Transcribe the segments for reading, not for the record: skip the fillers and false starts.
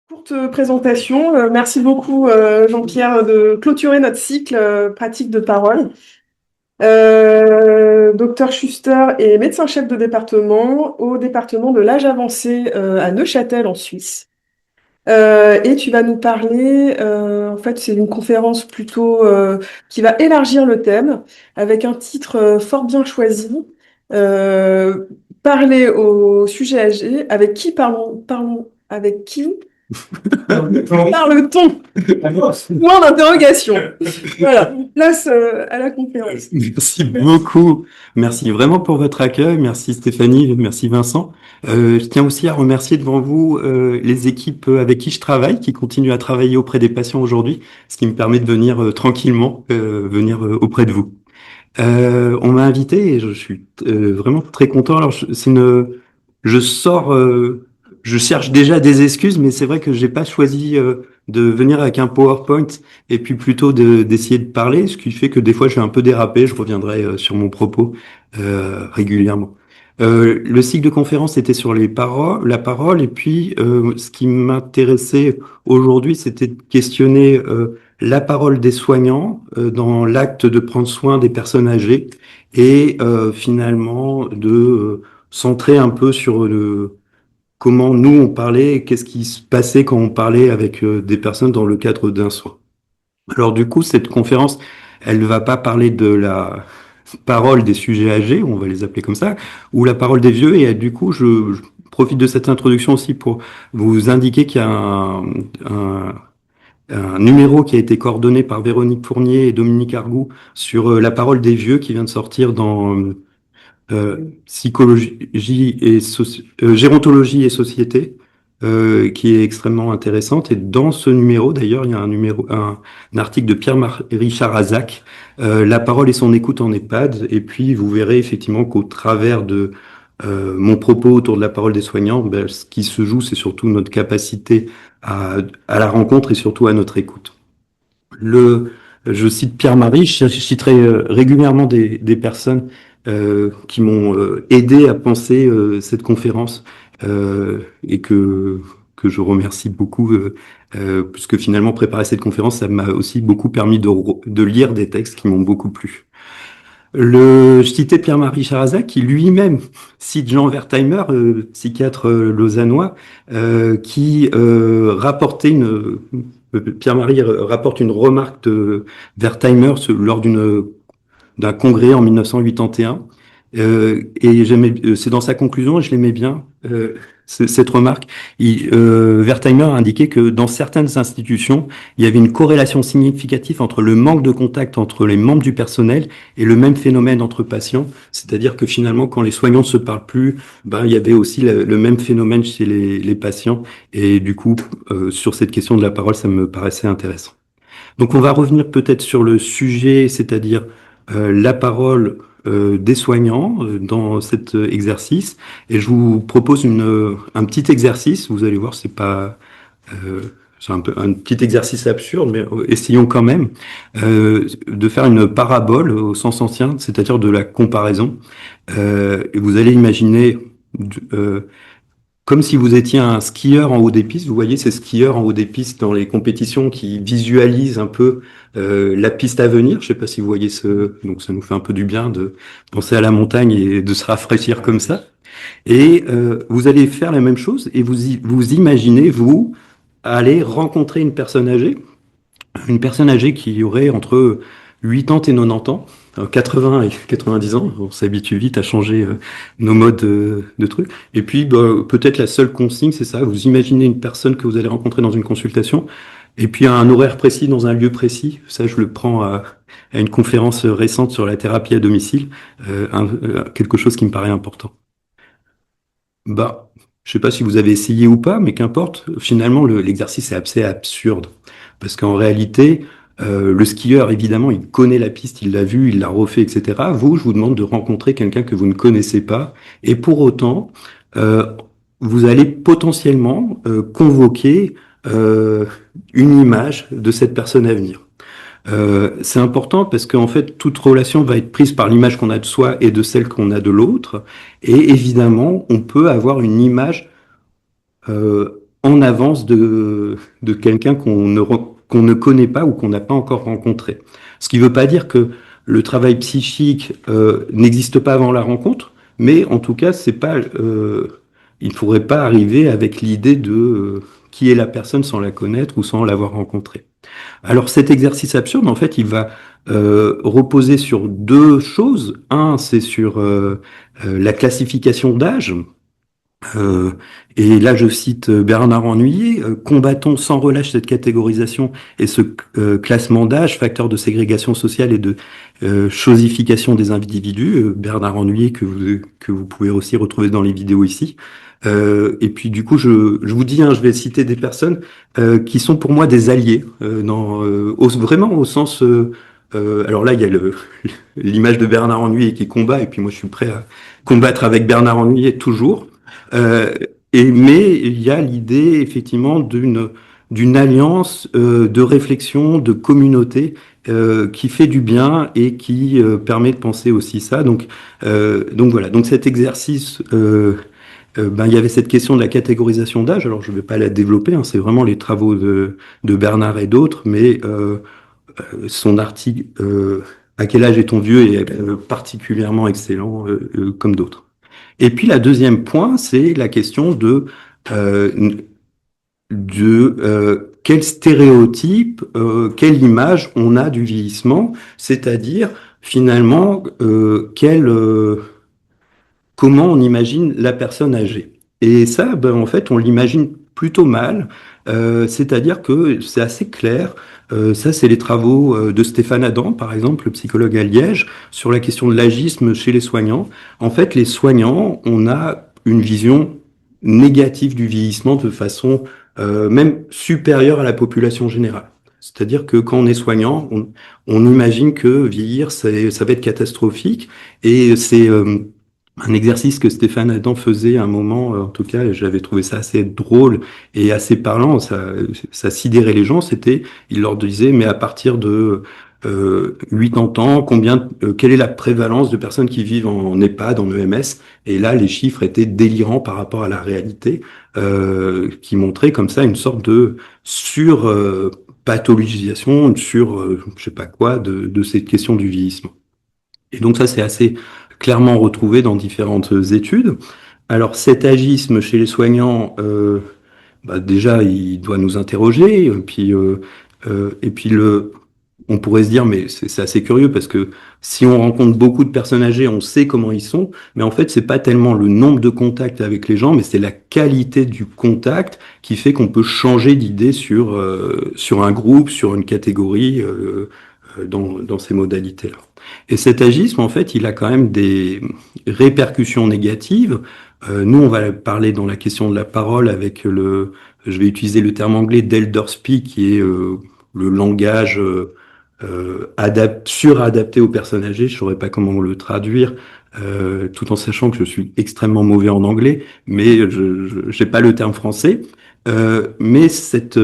Courte présentation. Merci beaucoup, Jean-Pierre, de clôturer notre cycle pratique de parole. Docteur Schuster est médecin-chef de département au département de l'âge avancé à Neuchâtel en Suisse. Et tu vas nous parler, en fait, c'est une conférence plutôt qui va élargir le thème avec un titre fort bien choisi. Euh, Parler au sujet âgé. Avec qui avec qui parle-t-on? Point d'interrogation. Voilà, place à la conférence. Merci beaucoup. Merci vraiment pour votre accueil. Merci Stéphanie, merci Vincent. Je tiens aussi à remercier devant vous les équipes avec qui je travaille, qui continuent à travailler auprès des patients aujourd'hui, ce qui me permet de venir tranquillement venir auprès de vous. On m'a invité et je suis vraiment très content. Alors, je sors, je cherche déjà des excuses, mais c'est vrai que j'ai pas choisi de venir avec un PowerPoint et puis plutôt d'essayer de parler, ce qui fait que des fois je vais un peu déraper. Je reviendrai sur mon propos régulièrement. Le cycle de conférence était sur la parole, et puis ce qui m'intéressait aujourd'hui, c'était de questionner la parole des soignants dans l'acte de prendre soin des personnes âgées et finalement de centrer un peu sur comment nous on parlait et qu'est-ce qui se passait quand on parlait avec des personnes dans le cadre d'un soin. Alors du coup, cette conférence, elle ne va pas parler de la parole des sujets âgés, on va les appeler comme ça, ou la parole des vieux, et du coup, je profite de cette introduction aussi pour vous indiquer qu'il y a un numéro qui a été coordonné par Véronique Fournier et Dominique Argout sur la parole des vieux qui vient de sortir dans psychologie et gérontologie et société, qui est extrêmement intéressante. Et dans ce numéro, d'ailleurs, il y a un article de Pierre-Marie Charazac, La parole et son écoute en EHPAD. Et puis, vous verrez effectivement qu'au travers de mon propos autour de la parole des soignants, ben, ce qui se joue, c'est surtout notre capacité à la rencontre et surtout à notre écoute. Je cite Pierre-Marie, je citerai régulièrement des personnes qui m'ont aidé à penser cette conférence et que je remercie beaucoup puisque finalement préparer cette conférence, ça m'a aussi beaucoup permis de lire des textes qui m'ont beaucoup plu. Je citais Pierre-Marie Charazac, qui lui-même cite Jean Wertheimer, psychiatre lausannois, qui rapportait Pierre-Marie rapporte une remarque de Wertheimer lors d'un congrès en 1981. Et c'est dans sa conclusion, et je l'aimais bien, cette remarque. Wertheimer a indiqué que dans certaines institutions, il y avait une corrélation significative entre le manque de contact entre les membres du personnel et le même phénomène entre patients. C'est-à-dire que finalement, quand les soignants ne se parlent plus, ben, il y avait aussi le même phénomène chez les patients. Et du coup, sur cette question de la parole, ça me paraissait intéressant. Donc on va revenir peut-être sur le sujet, c'est-à-dire la parole des soignants dans cet exercice. Et je vous propose un petit exercice. Vous allez voir, c'est un petit exercice absurde, mais essayons quand même de faire une parabole au sens ancien, c'est-à-dire de la comparaison. Et vous allez imaginer comme si vous étiez un skieur en haut des pistes. Vous voyez ces skieurs en haut des pistes dans les compétitions qui visualisent un peu la piste à venir. Je sais pas si vous voyez donc ça nous fait un peu du bien de penser à la montagne et de se rafraîchir comme ça. Et vous allez faire la même chose et vous imaginez, vous, aller rencontrer une personne âgée qui aurait entre 80 et 90 ans, 80 et 90 ans, on s'habitue vite à changer nos modes de trucs. Et puis, bah, peut-être la seule consigne, c'est ça, vous imaginez une personne que vous allez rencontrer dans une consultation, et puis à un horaire précis, dans un lieu précis. Ça, je le prends à une conférence récente sur la thérapie à domicile, quelque chose qui me paraît important. Bah, je sais pas si vous avez essayé ou pas, mais qu'importe. Finalement, l'exercice est assez absurde. Parce qu'en réalité, le skieur, évidemment, il connaît la piste, il l'a vue, il l'a refait, etc. Vous, je vous demande de rencontrer quelqu'un que vous ne connaissez pas. Et pour autant, euh, vous allez potentiellement convoquer une image de cette personne à venir. C'est important parce qu'en fait, toute relation va être prise par l'image qu'on a de soi et de celle qu'on a de l'autre. Et évidemment, on peut avoir une image en avance de quelqu'un qu'on ne connaît pas ou qu'on n'a pas encore rencontré. Ce qui ne veut pas dire que le travail psychique n'existe pas avant la rencontre, mais en tout cas, il ne faudrait pas arriver avec l'idée de qui est la personne sans la connaître ou sans l'avoir rencontrée. Alors cet exercice absurde, en fait, il va reposer sur deux choses. Un, c'est sur la classification d'âge. Euh, et là, je cite Bernard Hennuyer, combattons sans relâche cette catégorisation et ce classement d'âge, facteur de ségrégation sociale et de chosification des individus. Bernard Hennuyer que vous pouvez aussi retrouver dans les vidéos ici. Et puis du coup, je vous dis, hein, je vais citer des personnes qui sont pour moi des alliés, vraiment au sens... alors là, il y a l'image de Bernard Hennuyer qui combat, et puis moi je suis prêt à combattre avec Bernard Hennuyer toujours. Euh, mais il y a l'idée effectivement d'une alliance de réflexion, de communauté qui fait du bien et qui permet de penser aussi ça. Donc voilà. Donc cet exercice, il y avait cette question de la catégorisation d'âge. Alors je ne vais pas la développer. Hein, c'est vraiment les travaux de Bernard et d'autres, mais son article À quel âge est-on vieux est particulièrement excellent comme d'autres. Et puis la deuxième point, c'est la question euh, quel stéréotype, quelle image on a du vieillissement, c'est-à-dire finalement comment on imagine la personne âgée. Et ça, en fait, on l'imagine plutôt mal, c'est-à-dire que c'est assez clair. Ça, c'est les travaux de Stéphane Adam, par exemple, le psychologue à Liège, sur la question de l'agisme chez les soignants. En fait, les soignants, on a une vision négative du vieillissement de façon même supérieure à la population générale. C'est-à-dire que quand on est soignant, on imagine que vieillir, ça va être catastrophique, et c'est un exercice que Stéphane Adam faisait à un moment, en tout cas, j'avais trouvé ça assez drôle et assez parlant, ça sidérait les gens, il leur disait, mais à partir de 80 ans, quelle est la prévalence de personnes qui vivent en EHPAD, en EMS? Et là, les chiffres étaient délirants par rapport à la réalité, qui montraient comme ça une sorte de pathologisation, je sais pas quoi, de cette question du vieillissement. Et donc ça, c'est assez clairement retrouvé dans différentes études. Alors cet agisme chez les soignants, déjà, il doit nous interroger. Et puis on pourrait se dire, mais c'est assez curieux parce que si on rencontre beaucoup de personnes âgées, on sait comment ils sont, mais en fait, c'est pas tellement le nombre de contacts avec les gens, mais c'est la qualité du contact qui fait qu'on peut changer d'idée sur un groupe, sur une catégorie, dans ces modalités-là. Et cet agisme, en fait, il a quand même des répercussions négatives. Nous, on va parler dans la question de la parole avec je vais utiliser le terme anglais d'elder speak, qui est le langage suradapté aux personnes âgées. Je ne saurais pas comment le traduire, tout en sachant que je suis extrêmement mauvais en anglais, mais je n'ai pas le terme français. Mais cet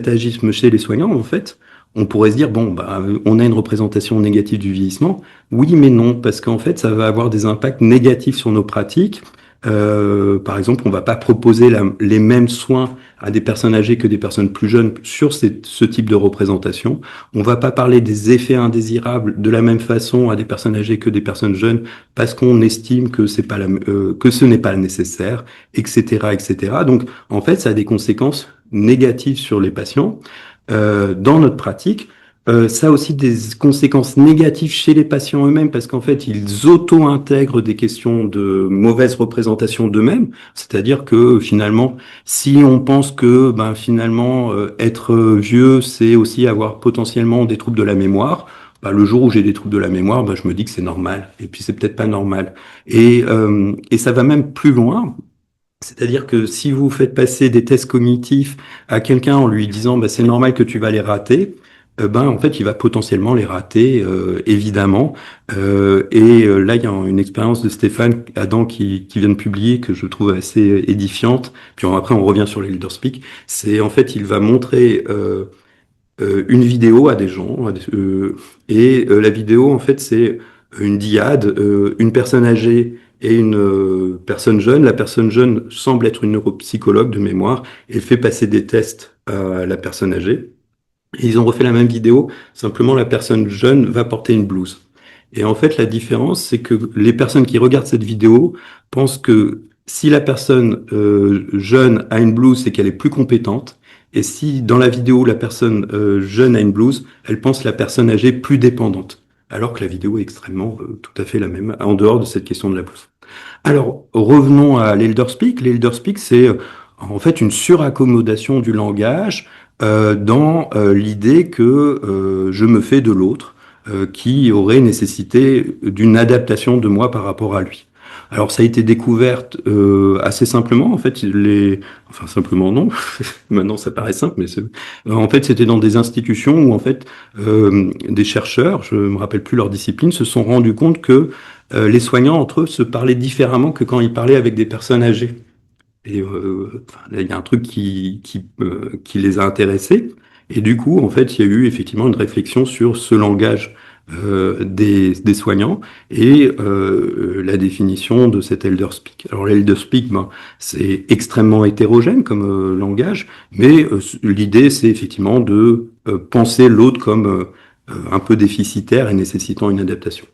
agisme chez les soignants, en fait, on pourrait se dire, bon, on a une représentation négative du vieillissement. Oui, mais non, parce qu'en fait, ça va avoir des impacts négatifs sur nos pratiques. Par exemple, on ne va pas proposer les mêmes soins à des personnes âgées que des personnes plus jeunes sur ce type de représentation. On ne va pas parler des effets indésirables de la même façon à des personnes âgées que des personnes jeunes parce qu'on estime que que ce n'est pas nécessaire, etc., etc. Donc, en fait, ça a des conséquences négatives sur les patients dans notre pratique. Ça a aussi des conséquences négatives chez les patients eux-mêmes parce qu'en fait, ils auto-intègrent des questions de mauvaise représentation d'eux-mêmes. C'est-à-dire que finalement, si on pense que finalement être vieux, c'est aussi avoir potentiellement des troubles de la mémoire, le jour où j'ai des troubles de la mémoire, je me dis que c'est normal. Et puis c'est peut-être pas normal. Et ça va même plus loin. C'est-à-dire que si vous faites passer des tests cognitifs à quelqu'un en lui disant c'est normal que tu vas les rater, en fait il va potentiellement les rater évidemment. Là il y a une expérience de Stéphane Adam qui vient de publier que je trouve assez édifiante. Puis après on revient sur les leader speak. C'est en fait il va montrer une vidéo à des gens la vidéo en fait c'est une dyade, une personne âgée et une personne jeune. La personne jeune semble être une neuropsychologue de mémoire et fait passer des tests à la personne âgée. Et ils ont refait la même vidéo, simplement la personne jeune va porter une blouse. Et en fait, la différence, c'est que les personnes qui regardent cette vidéo pensent que si la personne jeune a une blouse, c'est qu'elle est plus compétente. Et si dans la vidéo, la personne jeune a une blouse, elle pense la personne âgée plus dépendante. Alors que la vidéo est extrêmement tout à fait la même, en dehors de cette question de la blouse. Alors, revenons à l'elderspeak. L'elderspeak, c'est en fait une suraccommodation du langage dans l'idée que je me fais de l'autre, qui aurait nécessité d'une adaptation de moi par rapport à lui. Alors, ça a été découvert assez simplement. En fait, enfin simplement non. Maintenant, ça paraît simple, mais en fait, c'était dans des institutions où en fait des chercheurs, je me rappelle plus leur discipline, se sont rendus compte que les soignants entre eux se parlaient différemment que quand ils parlaient avec des personnes âgées. Et enfin, là, il y a un truc qui les a intéressés. Et du coup, en fait, il y a eu effectivement une réflexion sur ce langage des soignants et la définition de cet elderspeak. Alors l'elderspeak, ben, c'est extrêmement hétérogène comme langage, mais l'idée, c'est effectivement de penser l'autre comme un peu déficitaire et nécessitant une adaptation.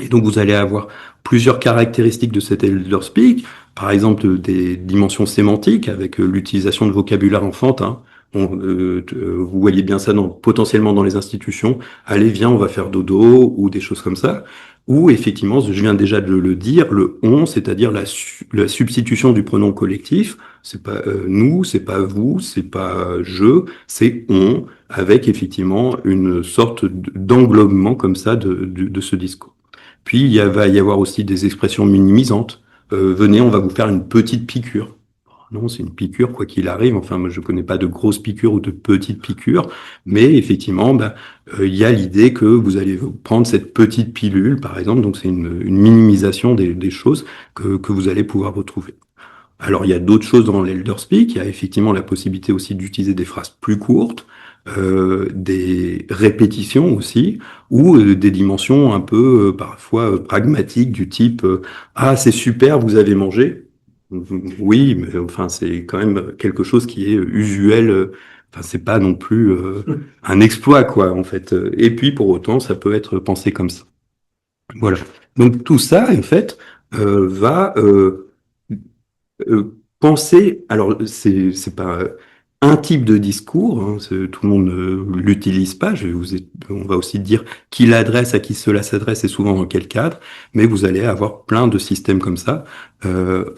Et donc, vous allez avoir plusieurs caractéristiques de cet elderspeak, par exemple des dimensions sémantiques avec l'utilisation de vocabulaire enfantin. Vous voyez bien ça potentiellement dans les institutions. Allez, viens, on va faire dodo ou des choses comme ça. Ou effectivement, je viens déjà de le dire, le on, c'est-à-dire la substitution du pronom collectif. C'est pas nous, c'est pas vous, c'est pas je, c'est on, avec effectivement une sorte d'englobement comme ça de ce discours. Puis va y avoir aussi des expressions minimisantes. Venez, on va vous faire une petite piqûre. Non, c'est une piqûre, quoi qu'il arrive. Enfin, moi, je connais pas de grosses piqûres ou de petites piqûres, mais effectivement, il y a l'idée que vous allez prendre cette petite pilule, par exemple. Donc, c'est une minimisation des choses que vous allez pouvoir retrouver. Alors, il y a d'autres choses dans l'elderspeak. Il y a effectivement la possibilité aussi d'utiliser des phrases plus courtes, des répétitions aussi, ou des dimensions un peu parfois pragmatiques du type ah, c'est super, vous avez mangé. Oui, mais enfin c'est quand même quelque chose qui est usuel. Enfin, c'est pas non plus un exploit quoi en fait. Et puis pour autant, ça peut être pensé comme ça. Voilà. Donc tout ça en fait va penser, alors c'est pas un type de discours, hein, tout le monde ne l'utilise pas. On va aussi dire qui l'adresse, à qui cela s'adresse et souvent dans quel cadre, mais vous allez avoir plein de systèmes comme ça.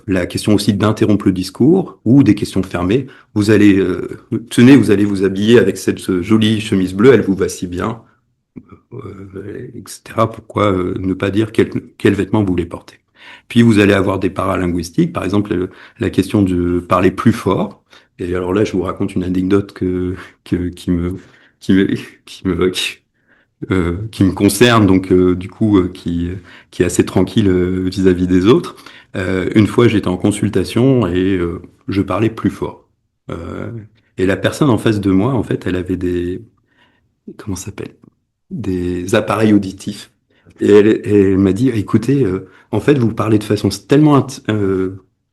La question aussi d'interrompre le discours ou des questions fermées. Vous allez, tenez, vous allez vous habiller avec cette jolie chemise bleue, elle vous va si bien, etc. Pourquoi ne pas dire quel vêtement vous voulez porter? Puis vous allez avoir des paralinguistiques, par exemple la question de parler plus fort. Et alors là, je vous raconte une anecdote qui me qui me qui me concerne, donc du coup qui est assez tranquille vis-à-vis des autres. Une fois, j'étais en consultation et je parlais plus fort. Euh, et la personne en face de moi, en fait, elle avait des comment ça s'appelle? Des appareils auditifs. Et elle m'a dit, écoutez, en fait, vous parlez de façon tellement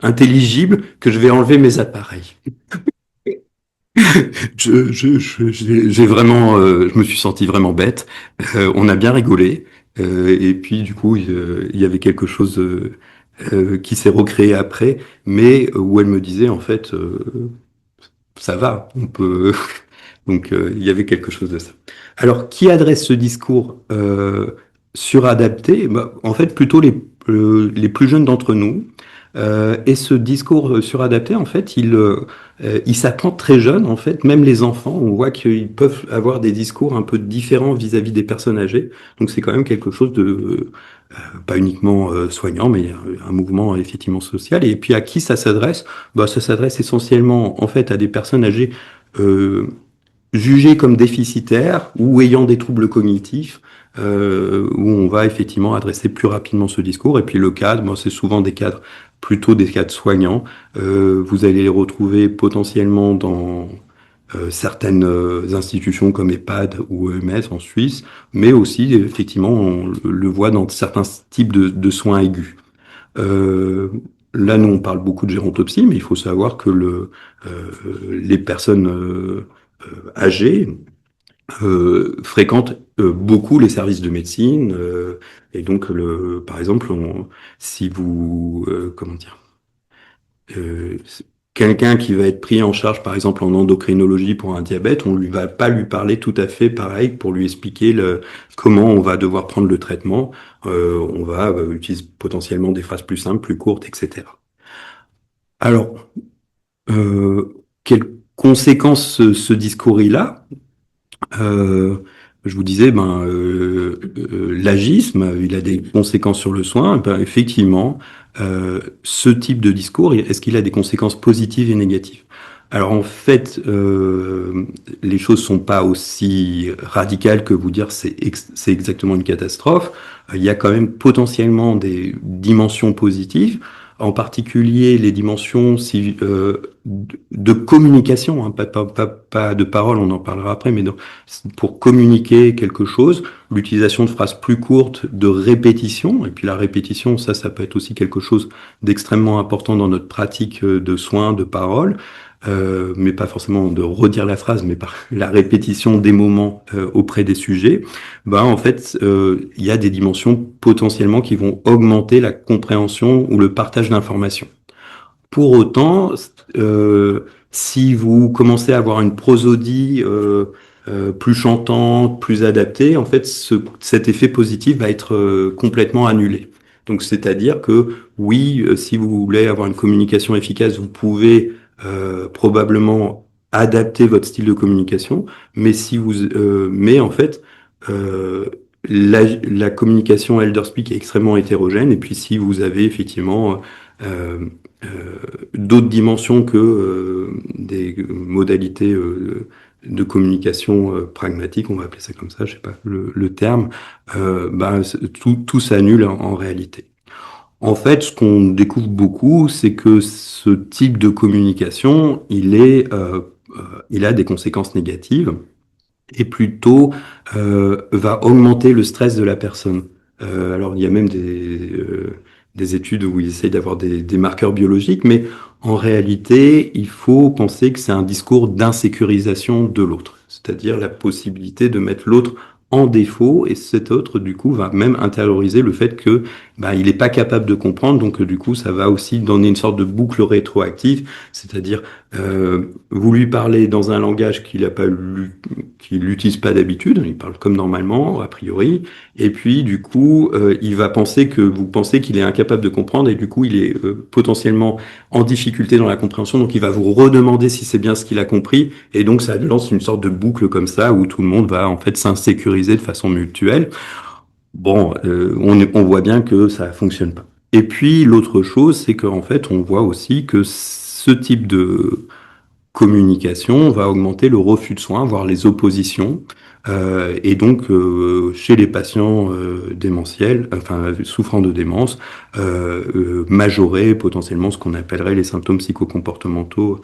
intelligible que je vais enlever mes appareils. J'ai vraiment, je me suis senti vraiment bête. On a bien rigolé. Et puis, du coup, il y avait quelque chose qui s'est recréé après, mais où elle me disait, en fait, ça va, on peut. Donc, il y avait quelque chose de ça. Alors, qui adresse ce discours suradapté? Bah, en fait, plutôt les plus jeunes d'entre nous. Et ce discours suradapté, en fait, il s'apprend très jeune. En fait, même les enfants, on voit qu'ils peuvent avoir des discours un peu différents vis-à-vis des personnes âgées. Donc, c'est quand même quelque chose de pas uniquement soignant, mais un mouvement effectivement social. Et puis, à qui ça s'adresse? Bah, ça s'adresse essentiellement, en fait, à des personnes âgées. Euh, Jugés comme déficitaires ou ayant des troubles cognitifs, où on va effectivement adresser plus rapidement ce discours. Et puis le cadre, bon, c'est souvent des cadres, plutôt des cadres soignants. Vous allez les retrouver potentiellement dans certaines institutions comme EHPAD ou EMS en Suisse, mais aussi effectivement on le voit dans certains types de soins aigus. Euh, Là, nous, on parle beaucoup de gérontopsie, mais il faut savoir que les personnes âgées fréquentent beaucoup les services de médecine. Et donc, par exemple, si vous, comment dire, euh, quelqu'un qui va être pris en charge, par exemple, en endocrinologie pour un diabète, on lui va pas lui parler tout à fait pareil pour lui expliquer comment on va devoir prendre le traitement. On va utiliser potentiellement des phrases plus simples, plus courtes, etc. Alors, quelles conséquences ce discours-là? Euh, je vous disais, l'agisme, il a des conséquences sur le soin. Ben, effectivement, ce type de discours, est-ce qu'il a des conséquences positives et négatives? Alors en fait, les choses sont pas aussi radicales que vous dire c'est exactement une catastrophe. Il y a quand même potentiellement des dimensions positives, en particulier les dimensions de communication, hein, pas de parole, on en parlera après, mais pour communiquer quelque chose, l'utilisation de phrases plus courtes, de répétition, et puis la répétition, ça peut être aussi quelque chose d'extrêmement important dans notre pratique de soins, de parole, mais pas forcément de redire la phrase, mais par la répétition des moments auprès des sujets, ben en fait, il y a des dimensions potentiellement qui vont augmenter la compréhension ou le partage d'informations. Pour autant, euh, si vous commencez à avoir une prosodie plus chantante, plus adaptée, en fait, cet effet positif va être complètement annulé. Donc, c'est-à-dire que oui, si vous voulez avoir une communication efficace, vous pouvez probablement adapter votre style de communication, mais en fait, euh, la communication elder-speak est extrêmement hétérogène. Et puis, si vous avez effectivement euh, euh, d'autres dimensions que des modalités de communication pragmatique, on va appeler ça comme ça, je sais pas le terme, tout s'annule en réalité. En fait, ce qu'on découvre beaucoup, c'est que ce type de communication, il a des conséquences négatives et plutôt va augmenter le stress de la personne. Alors, il y a même des études où ils essayent d'avoir des marqueurs biologiques, mais en réalité, il faut penser que c'est un discours d'insécurisation de l'autre, c'est-à-dire la possibilité de mettre l'autre en défaut, et cet autre, du coup, va même intérioriser le fait que il n'est pas capable de comprendre, donc du coup, ça va aussi donner une sorte de boucle rétroactive, c'est-à-dire vous lui parlez dans un langage qu'il n'a pas lu, qu'il n'utilise pas d'habitude, il parle comme normalement, a priori, et puis du coup, il va penser que vous pensez qu'il est incapable de comprendre, et du coup, il est potentiellement en difficulté dans la compréhension, donc il va vous redemander si c'est bien ce qu'il a compris, et donc ça lance une sorte de boucle comme ça, où tout le monde va en fait s'insécuriser de façon mutuelle. Bon, on voit bien que ça fonctionne pas. Et puis l'autre chose, c'est qu'en fait, on voit aussi que ce type de communication va augmenter le refus de soins, voire les oppositions. Et donc, chez les patients démentiels, enfin souffrant de démence, majorer potentiellement ce qu'on appellerait les symptômes psychocomportementaux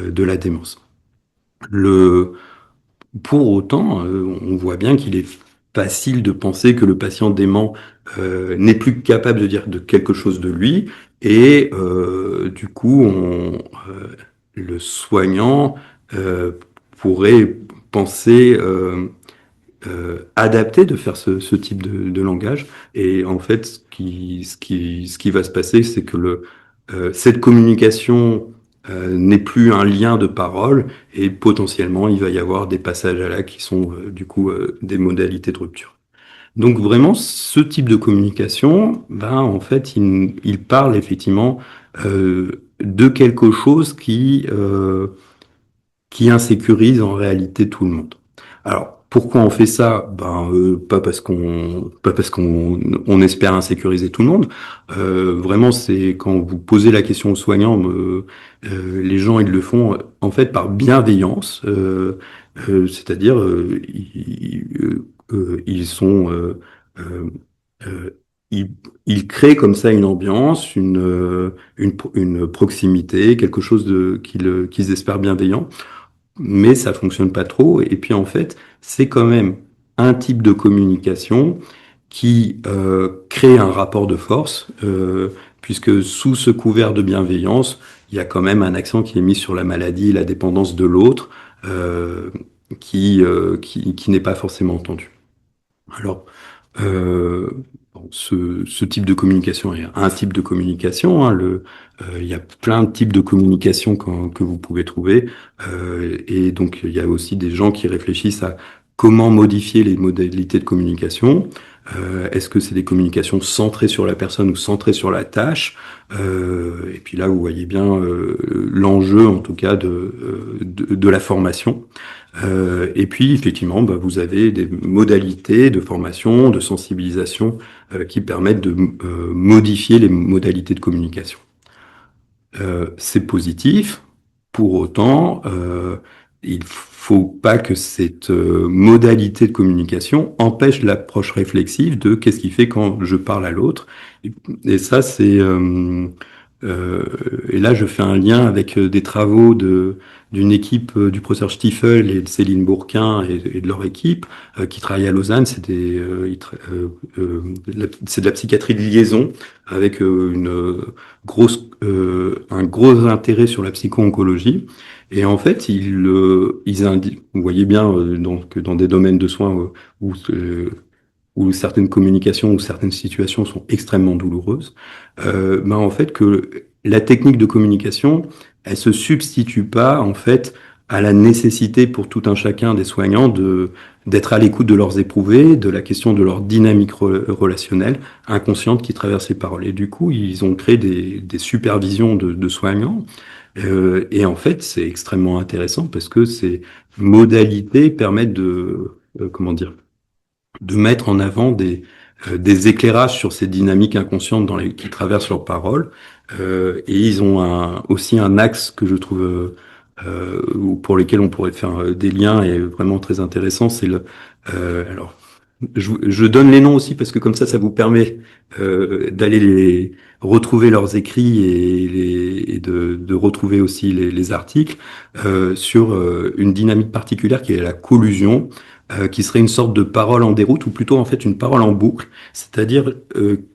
de la démence. Le, pour autant, on voit bien qu'il est facile de penser que le patient dément n'est plus capable de dire de quelque chose de lui, et du coup, le soignant euh, pourrait penser adapter de faire ce type de langage. Et en fait, ce qui va se passer, c'est que cette communication n'est plus un lien de parole et potentiellement il va y avoir des passages à l'acte qui sont du coup des modalités de rupture. Donc vraiment, ce type de communication, en fait, il parle effectivement de quelque chose qui insécurise en réalité tout le monde. Alors, pourquoi on fait ça? Pas parce qu'on espère insécuriser tout le monde. Vraiment, c'est quand vous posez la question aux soignants, les gens ils le font en fait par bienveillance, c'est-à-dire ils sont euh, euh, ils, ils créent comme ça une ambiance, une proximité, quelque chose qu'ils espèrent bienveillant, mais ça fonctionne pas trop. Et puis en fait, c'est quand même un type de communication qui crée un rapport de force puisque sous ce couvert de bienveillance, il y a quand même un accent qui est mis sur la maladie et la dépendance de l'autre, euh, qui n'est pas forcément entendu. Alors, bon, ce type de communication est un type de communication. Hein, il y a plein de types de communication que vous pouvez trouver. Et donc, il y a aussi des gens qui réfléchissent à comment modifier les modalités de communication. Est-ce que c'est des communications centrées sur la personne ou centrées sur la tâche? Et puis là, vous voyez bien l'enjeu, en tout cas, de la formation. Et puis, effectivement, bah, vous avez des modalités de formation, de sensibilisation qui permettent de modifier les modalités de communication. C'est positif. Pour autant, il faut pas que cette modalité de communication empêche l'approche réflexive de qu'est-ce qui fait quand je parle à l'autre. Et ça, et là, je fais un lien avec des travaux d'une équipe du professeur Stiefel et de Céline Bourquin et de leur équipe qui travaillent à Lausanne. C'est de la psychiatrie de liaison avec un gros intérêt sur la psycho-oncologie. Et en fait, ils indiquent, vous voyez bien donc, dans des domaines de soins où certaines communications ou certaines situations sont extrêmement douloureuses, ben en fait que la technique de communication, elle se substitue pas en fait à la nécessité pour tout un chacun des soignants d'être à l'écoute de leurs éprouvés, de la question de leur dynamique relationnelle inconsciente qui traverse les paroles. Et du coup, ils ont créé des supervisions de soignants. Et en fait, c'est extrêmement intéressant parce que ces modalités permettent comment dire, de mettre en avant des éclairages sur ces dynamiques inconscientes qui traversent leurs paroles. Et ils ont aussi un axe que je trouve pour lesquels on pourrait faire des liens et vraiment très intéressant. Alors, je donne les noms aussi parce que comme ça vous permet d'aller les retrouver leurs écrits et de retrouver aussi les articles sur une dynamique particulière qui est la collusion, qui serait une sorte de parole en déroute ou plutôt en fait une parole en boucle, c'est-à-dire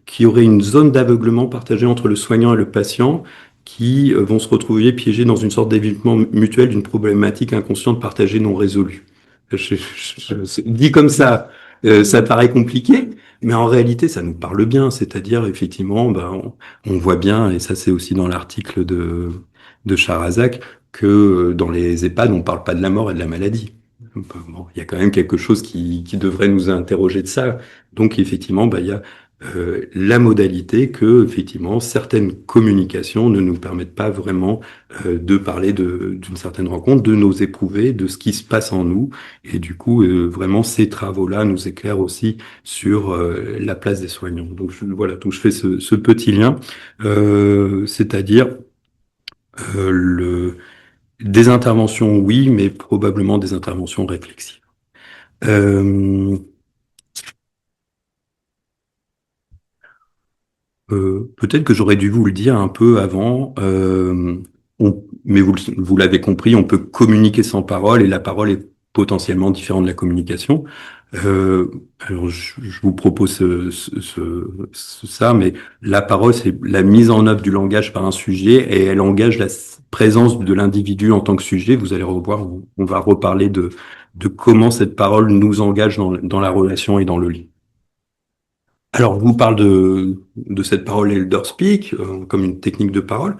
qu'il y aurait une zone d'aveuglement partagée entre le soignant et le patient qui vont se retrouver piégés dans une sorte d'évitement mutuel d'une problématique inconsciente partagée non résolue. Dit comme ça, ça paraît compliqué, mais en réalité, ça nous parle bien. C'est-à-dire, effectivement, ben, on voit bien, et ça c'est aussi dans l'article de Charazak, que dans les EHPAD, on parle pas de la mort et de la maladie. Bon, il y a quand même quelque chose qui devrait nous interroger de ça. Donc, effectivement, ben, il y a la modalité que, effectivement, certaines communications ne nous permettent pas vraiment de parler d'une certaine rencontre, de nos éprouvés, de ce qui se passe en nous. Et du coup, vraiment, ces travaux-là nous éclairent aussi sur la place des soignants. Donc, voilà, donc je fais ce petit lien, c'est-à-dire des interventions, oui, mais probablement des interventions réflexives. Euh, Peut-être que j'aurais dû vous le dire un peu avant, mais vous l'avez compris, on peut communiquer sans parole et la parole est potentiellement différente de la communication. Alors je vous propose ça, mais la parole, c'est la mise en œuvre du langage par un sujet et elle engage la présence de l'individu en tant que sujet. Vous allez revoir, on va reparler de comment cette parole nous engage dans la relation et dans le lien. Alors, je vous parle de cette parole Elder Speak comme une technique de parole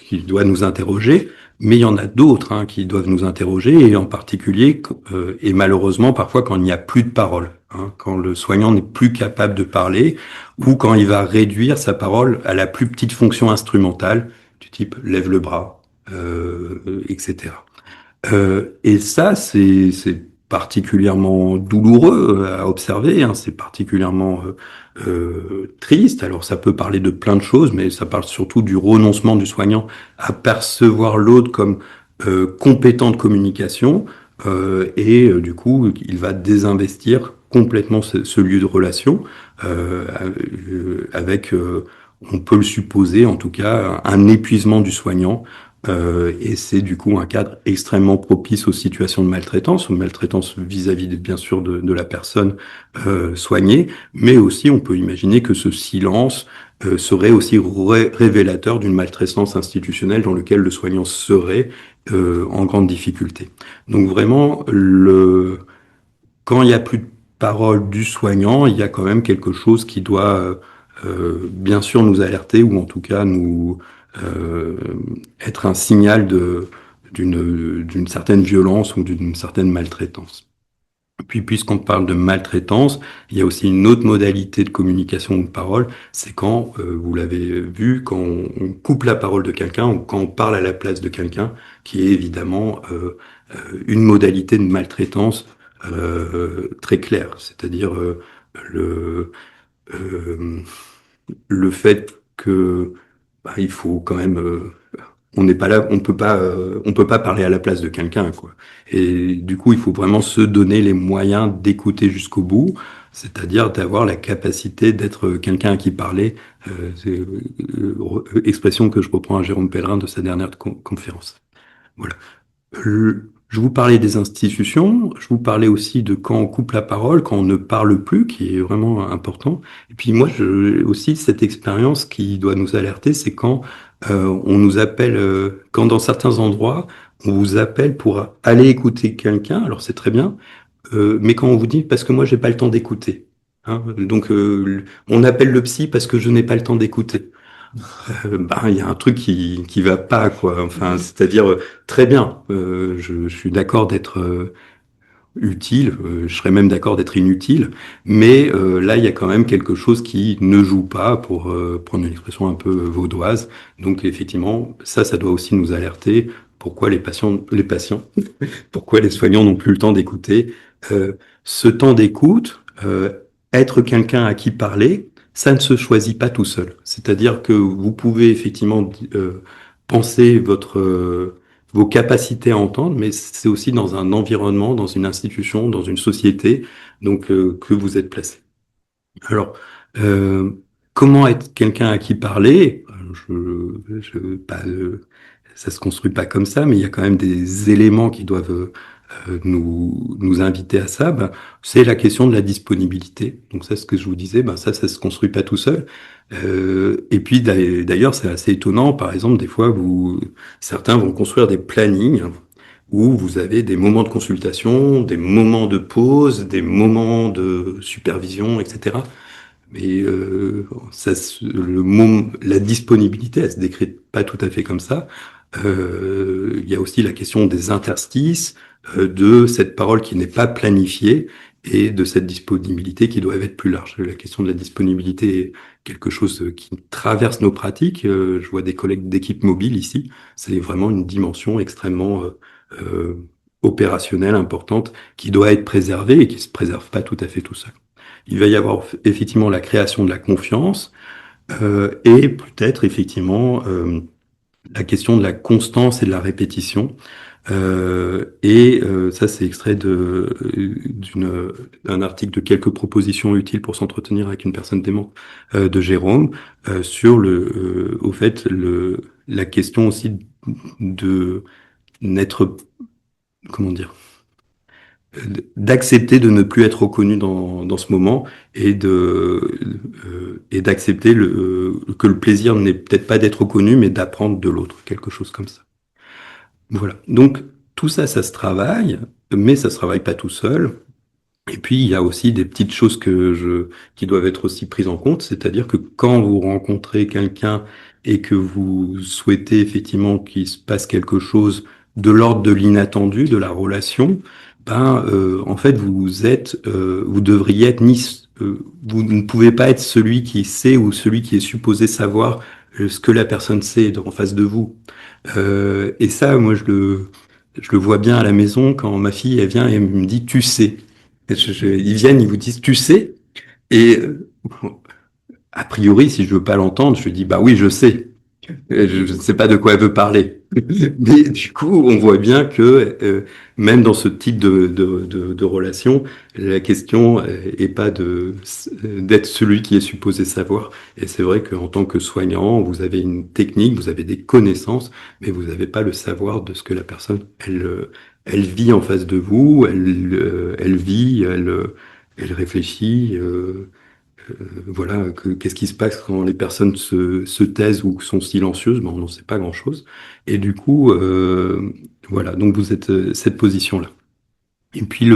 qui doit nous interroger, mais il y en a d'autres qui doivent nous interroger, et en particulier, et malheureusement parfois quand il n'y a plus de parole, quand le soignant n'est plus capable de parler, ou quand il va réduire sa parole à la plus petite fonction instrumentale, du type lève le bras, etc. Et ça, c'est particulièrement douloureux à observer, c'est particulièrement triste. Alors ça peut parler de plein de choses, mais ça parle surtout du renoncement du soignant à percevoir l'autre comme compétent de communication, du coup, il va désinvestir complètement ce lieu de relation avec, on peut le supposer en tout cas, un épuisement du soignant. Et c'est du coup un cadre extrêmement propice aux situations de maltraitance, vis-à-vis bien sûr de la personne soignée, mais aussi on peut imaginer que ce silence serait aussi révélateur d'une maltraitance institutionnelle dans lequel le soignant serait en grande difficulté. Donc vraiment, quand il n'y a plus de parole du soignant, il y a quand même quelque chose qui doit bien sûr nous alerter ou en tout cas nous euh, être un signal d'une certaine violence ou d'une certaine maltraitance. Puis, puisqu'on parle de maltraitance, il y a aussi une autre modalité de communication ou de parole, c'est quand, vous l'avez vu, quand on coupe la parole de quelqu'un ou quand on parle à la place de quelqu'un, qui est évidemment une modalité de maltraitance très claire, c'est-à-dire le, euh, le fait que il faut quand même on n'est pas là, on peut pas parler à la place de quelqu'un, quoi. Et du coup, il faut vraiment se donner les moyens d'écouter jusqu'au bout, c'est-à-dire d'avoir la capacité d'être quelqu'un à qui parler. C'est expression que je reprends à Jérôme Pellerin de sa dernière conférence. Voilà. Je vous parlais des institutions, je vous parlais aussi de quand on coupe la parole, quand on ne parle plus, qui est vraiment important. Et puis moi, aussi cette expérience qui doit nous alerter, c'est quand on nous appelle, quand dans certains endroits, on vous appelle pour aller écouter quelqu'un, alors c'est très bien, mais quand on vous dit parce que moi j'ai pas le temps d'écouter. Hein, donc on appelle le psy parce que je n'ai pas le temps d'écouter. Il y a un truc qui va pas, quoi. Enfin, c'est-à-dire très bien. Je suis d'accord d'être utile. Je serais même d'accord d'être inutile. Mais là, il y a quand même quelque chose qui ne joue pas, pour prendre une expression un peu vaudoise. Donc, effectivement, ça doit aussi nous alerter. Pourquoi pourquoi les soignants n'ont plus le temps d'écouter. Euh, Ce temps d'écoute, être quelqu'un à qui parler, ça ne se choisit pas tout seul. C'est-à-dire que vous pouvez effectivement penser vos capacités à entendre, mais c'est aussi dans un environnement, dans une institution, dans une société, donc que vous êtes placé. Alors, euh, comment être quelqu'un à qui parler? Pas, ça se construit pas comme ça, mais il y a quand même des éléments qui doivent nous inviter à ça. C'est la question de la disponibilité. Donc ça, ce que je vous disais, ça se construit pas tout seul. Et puis d'ailleurs, c'est assez étonnant. Par exemple, des fois, certains vont construire des plannings où vous avez des moments de consultation, des moments de pause, des moments de supervision, etc. Mais la disponibilité, elle se décrète pas tout à fait comme ça. Il y a aussi la question des interstices, de cette parole qui n'est pas planifiée et de cette disponibilité qui doit être plus large. La question de la disponibilité est quelque chose qui traverse nos pratiques. Je vois des collègues d'équipe mobile ici. C'est vraiment une dimension extrêmement opérationnelle, importante, qui doit être préservée et qui se préserve pas tout à fait tout seul. Il va y avoir effectivement la création de la confiance et peut-être effectivement la question de la constance et de la répétition. Ça, c'est extrait d'un article de quelques propositions utiles pour s'entretenir avec une personne démente de Jérôme sur au fait, la question aussi de n'être, comment dire, d'accepter de ne plus être reconnu dans ce moment et d'accepter que le plaisir n'est peut-être pas d'être reconnu, mais d'apprendre de l'autre, quelque chose comme ça. Voilà. Donc, tout ça, ça se travaille, mais ça se travaille pas tout seul. Et puis, il y a aussi des petites choses qui doivent être aussi prises en compte, c'est-à-dire que quand vous rencontrez quelqu'un et que vous souhaitez effectivement qu'il se passe quelque chose de l'ordre de l'inattendu, de la relation, en fait, vous devriez être vous ne pouvez pas être celui qui sait ou celui qui est supposé savoir ce que la personne sait en face de vous. Et ça, moi, je le vois bien à la maison quand ma fille, elle vient et elle me dit, tu sais. Ils viennent, ils vous disent, tu sais. Et a priori, si je veux pas l'entendre, je lui dis, bah oui, je sais. Je ne sais pas de quoi elle veut parler. Mais du coup, on voit bien que même dans ce type de relation, la question est pas d'être celui qui est supposé savoir. Et c'est vrai qu'en tant que soignant, vous avez une technique, vous avez des connaissances, mais vous n'avez pas le savoir de ce que la personne, elle vit en face de vous, elle vit, elle réfléchit. voilà, qu'est-ce qui se passe quand les personnes se taisent ou sont silencieuses, ben, on n'en sait pas grand-chose. Et du coup, voilà, donc vous êtes cette position-là. Et puis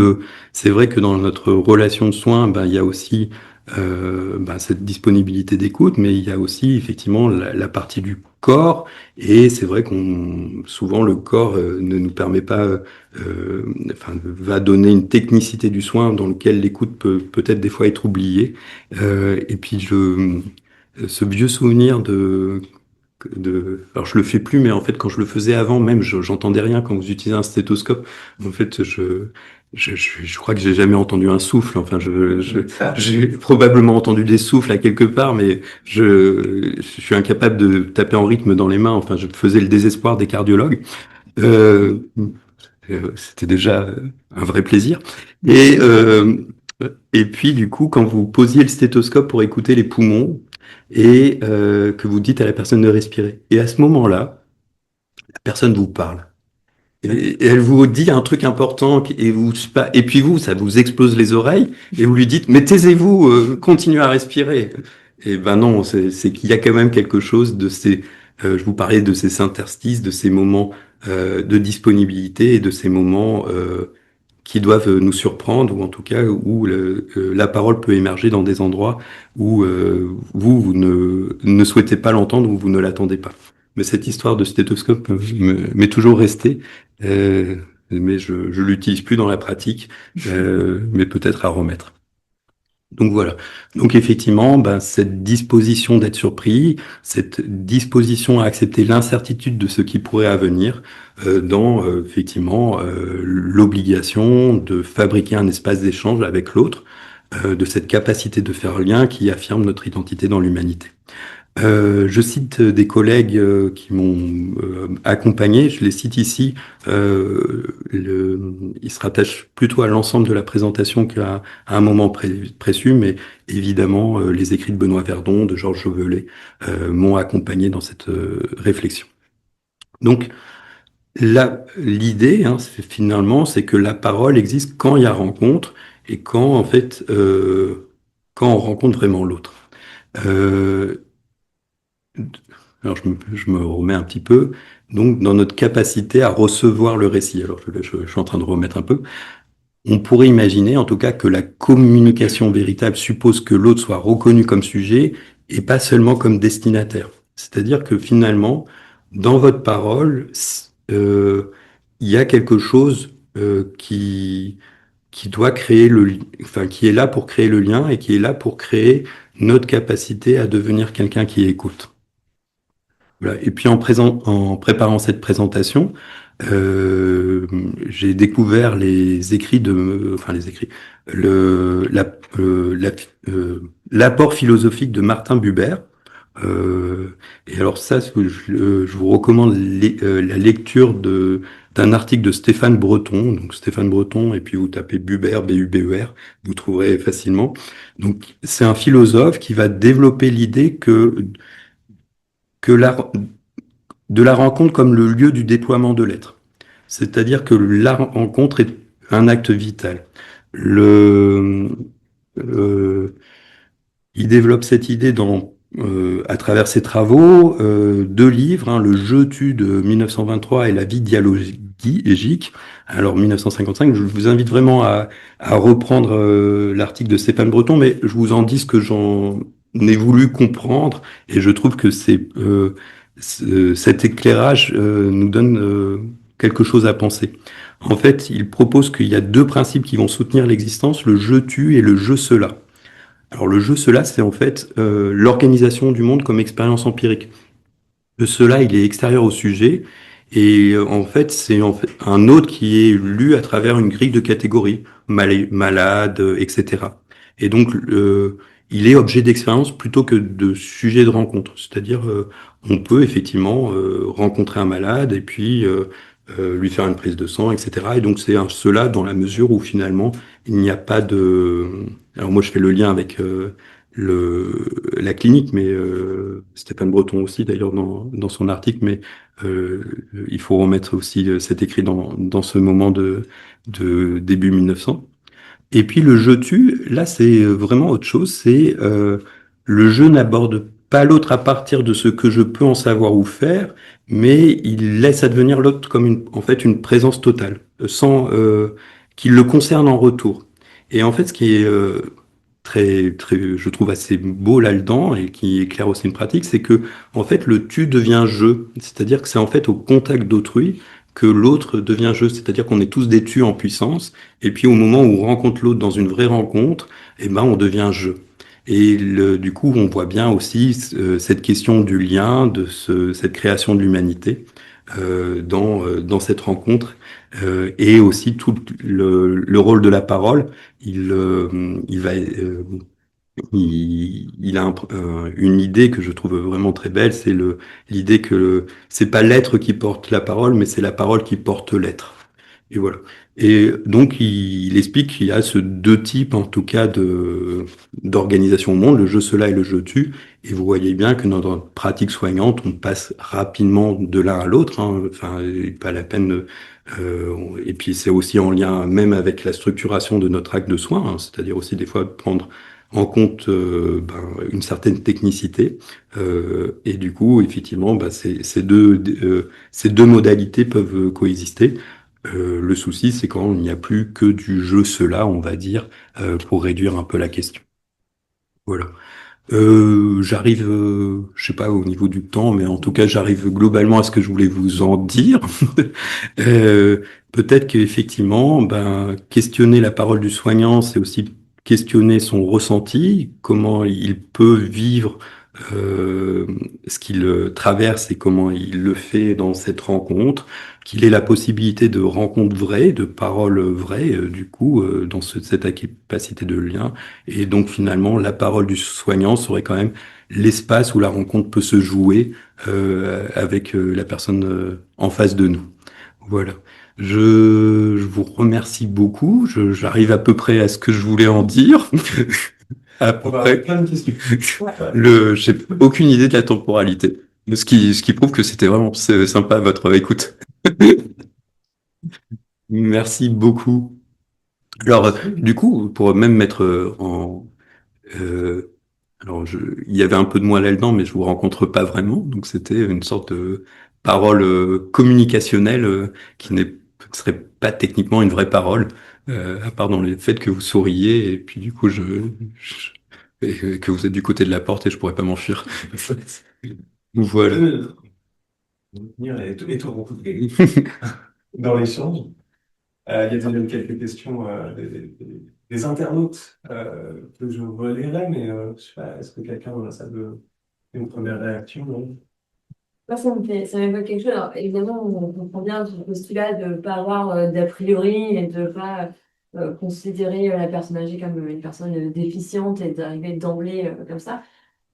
c'est vrai que dans notre relation de soins, ben, il y a aussi ben, cette disponibilité d'écoute, mais il y a aussi effectivement la partie du corps. Et c'est vrai qu'on souvent le corps ne nous permet pas, enfin va donner une technicité du soin dans lequel l'écoute peut peut-être des fois être oubliée. Et puis ce vieux souvenir alors je le fais plus, mais en fait quand je le faisais avant, même j'entendais rien quand vous utilisez un stéthoscope. En fait, je crois que j'ai jamais entendu un souffle. Enfin, j'ai probablement entendu des souffles à quelque part, mais je suis incapable de taper en rythme dans les mains. Enfin, je faisais le désespoir des cardiologues. Euh, C'était déjà un vrai plaisir. Et et puis du coup, quand vous posiez le stéthoscope pour écouter les poumons et que vous dites à la personne de respirer, et à ce moment-là, la personne vous parle. Et elle vous dit un truc important et puis vous, ça vous explose les oreilles et vous lui dites mais taisez-vous, continuez à respirer. Et ben non, c'est qu'il y a quand même quelque chose de je vous parlais de ces interstices, de ces moments de disponibilité et de ces moments qui doivent nous surprendre ou en tout cas où la parole peut émerger dans des endroits où vous ne souhaitez pas l'entendre ou vous ne l'attendez pas. Mais cette histoire de stéthoscope m'est toujours restée, euh, mais je l'utilise plus dans la pratique, mais peut-être à remettre. Donc voilà. Donc effectivement, ben, cette disposition d'être surpris, cette disposition à accepter l'incertitude de ce qui pourrait advenir, dans effectivement l'obligation de fabriquer un espace d'échange avec l'autre, de cette capacité de faire lien qui affirme notre identité dans l'humanité. Je cite des collègues qui m'ont accompagné, je les cite ici. Ils se rattachent plutôt à l'ensemble de la présentation qu'à un moment précis, mais évidemment, les écrits de Benoît Verdon, de Georges Jovelet, m'ont accompagné dans cette réflexion. Donc, l'idée, hein, finalement, c'est que la parole existe quand il y a rencontre et quand, en fait, quand on rencontre vraiment l'autre. Euh, Alors je me remets un petit peu. Donc dans notre capacité à recevoir le récit. Alors je suis en train de remettre un peu. On pourrait imaginer en tout cas que la communication véritable suppose que l'autre soit reconnu comme sujet et pas seulement comme destinataire. C'est-à-dire que finalement, dans votre parole, il y a quelque chose qui doit créer enfin qui est là pour créer le lien et qui est là pour créer notre capacité à devenir quelqu'un qui écoute. Voilà. Et puis en préparant cette présentation, euh, j'ai découvert les écrits enfin les écrits, le, la- l'apport philosophique de Martin Buber. Et alors ça, je vous recommande la lecture d'un article de Stéphane Breton. Donc Stéphane Breton, et puis vous tapez Buber, B-U-B-E-R, vous trouverez facilement. Donc c'est un philosophe qui va développer l'idée que de la rencontre comme le lieu du déploiement de l'être. C'est-à-dire que la rencontre est un acte vital. Le, euh, il développe cette idée à travers ses travaux, deux livres, hein, Le jeu tue de 1923 et La vie dialogique. Alors 1955, je vous invite vraiment à reprendre l'article de Stéphane Breton, mais je vous en dis ce que j'en ai voulu comprendre, et je trouve que cet éclairage nous donne quelque chose à penser. En fait, il propose qu'il y a deux principes qui vont soutenir l'existence, le je tue et le je cela. Alors le jeu cela, c'est en fait l'organisation du monde comme expérience empirique. Le cela, il est extérieur au sujet et en fait, c'est en fait un autre qui est lu à travers une grille de catégories, malade, etc. Et donc, il est objet d'expérience plutôt que de sujet de rencontre. C'est-à-dire, on peut effectivement rencontrer un malade et puis lui faire une prise de sang, etc. Et donc, c'est un cela dans la mesure où finalement, il n'y a pas de... Alors moi, je fais le lien avec la clinique, mais Stéphane Breton aussi d'ailleurs dans son article, mais euh, il faut remettre aussi cet écrit dans ce moment de début 1900. Et puis le jeu tue, là c'est vraiment autre chose, c'est le jeu n'aborde pas l'autre à partir de ce que je peux en savoir ou faire, mais il laisse advenir l'autre comme en fait une présence totale, sans qu'il le concerne en retour. Et en fait, ce qui est je trouve assez beau là-dedans et qui éclaire aussi une pratique, c'est que en fait le tu devient jeu, c'est-à-dire que c'est en fait au contact d'autrui que l'autre devient jeu, c'est-à-dire qu'on est tous des tus en puissance, et puis au moment où on rencontre l'autre dans une vraie rencontre, eh ben on devient jeu. Et du coup, on voit bien aussi cette question du lien, cette création de l'humanité dans cette rencontre, et aussi tout le rôle de la parole. Il va il a une idée que je trouve vraiment très belle, c'est l'idée que c'est pas l'être qui porte la parole, mais c'est la parole qui porte l'être. Et voilà. Et donc il explique qu'il y a ce deux types en tout cas d'organisation au monde, le je cela et le je tu. Et vous voyez bien que dans notre pratique soignante, on passe rapidement de l'un à l'autre. Hein. Enfin, pas la peine. Et puis c'est aussi en lien même avec la structuration de notre acte de soin, hein. C'est-à-dire aussi des fois de prendre en compte une certaine technicité. Et du coup, effectivement, ces deux modalités peuvent coexister. Le souci, c'est quand il n'y a plus que du jeu cela, on va dire, pour réduire un peu la question. Voilà. J'arrive, je sais pas au niveau du temps, mais en tout cas, j'arrive globalement à ce que je voulais vous en dire. Euh, Peut-être qu'effectivement, questionner la parole du soignant, c'est aussi questionner son ressenti, comment il peut vivre euh, ce qu'il traverse et comment il le fait dans cette rencontre, qu'il ait la possibilité de rencontres vraies, de paroles vraies, du coup, dans cette capacité de lien. Et donc finalement, la parole du soignant serait quand même l'espace où la rencontre peut se jouer avec la personne en face de nous. Voilà. Je vous remercie beaucoup. J'arrive à peu près à ce que je voulais en dire. À peu près. Plein de questions. Ouais. J'ai aucune idée de la temporalité. Ce qui prouve que c'était vraiment sympa votre écoute. Merci beaucoup. Alors, du coup, pour même mettre euh, alors, il y avait un peu de moi là-dedans, mais je vous rencontre pas vraiment. Donc, c'était une sorte de parole communicationnelle qui serait pas techniquement une vraie parole, à part dans le fait que vous souriez et puis du coup, et que vous êtes du côté de la porte et je pourrais pas m'enfuir. Voilà. Et tout rencontrer dans l'échange. Il y a même quelques questions des internautes que je relayerai, mais je sais pas, est-ce que quelqu'un dans la salle veut une première réaction, non? Moi, ça m'évoque quelque chose. Alors, évidemment, on comprend bien ce postulat de ne pas avoir d'a priori et de ne pas considérer la personne âgée comme une personne déficiente et d'arriver d'emblée comme ça.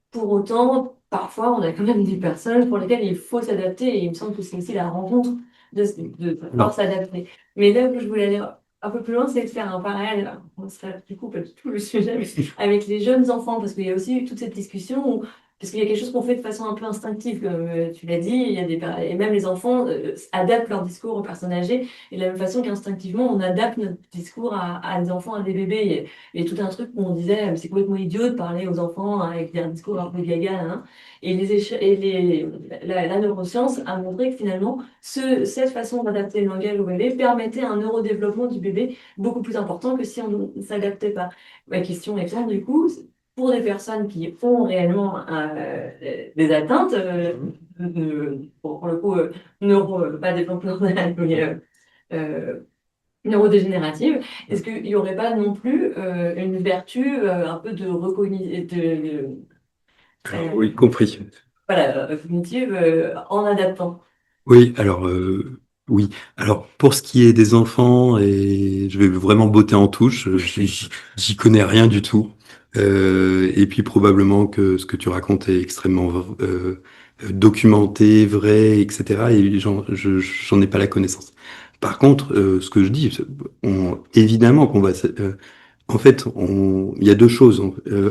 Pour autant, parfois, on a quand même des personnes pour lesquelles il faut s'adapter et il me semble que c'est aussi la rencontre de pouvoir s'adapter. Mais là où je voulais aller un peu plus loin, c'est de faire un parallèle, ça du coup pas du tout le sujet, mais avec les jeunes enfants, parce qu'il y a aussi eu toute cette discussion où, parce qu'il y a quelque chose qu'on fait de façon un peu instinctive, comme tu l'as dit, il y a et même les enfants adaptent leur discours aux personnes âgées, et de la même façon qu'instinctivement, on adapte notre discours à des enfants, à des bébés. Et tout un truc où on disait, c'est complètement idiot de parler aux enfants avec un discours un peu gaga, hein. Et, la neuroscience a montré que finalement, cette façon d'adapter le langage au bébé permettait un neurodéveloppement du bébé beaucoup plus important que si on ne s'adaptait pas. Ma question est claire, du coup, pour des personnes qui ont réellement des atteintes, pour le coup, pas développementales, mais neurodégénérative, est-ce qu'il n'y aurait pas non plus une vertu un peu de reconnaissance, Oui, compris. voilà, cognitive en adaptant? Oui, alors oui. Alors pour ce qui est des enfants, et je vais vraiment botter en touche, j'y connais rien du tout. Et puis probablement que ce que tu racontes est extrêmement documenté, vrai, etc. Et j'en ai pas la connaissance. Par contre, ce que je dis, évidemment qu'on va. En fait, il y a deux choses.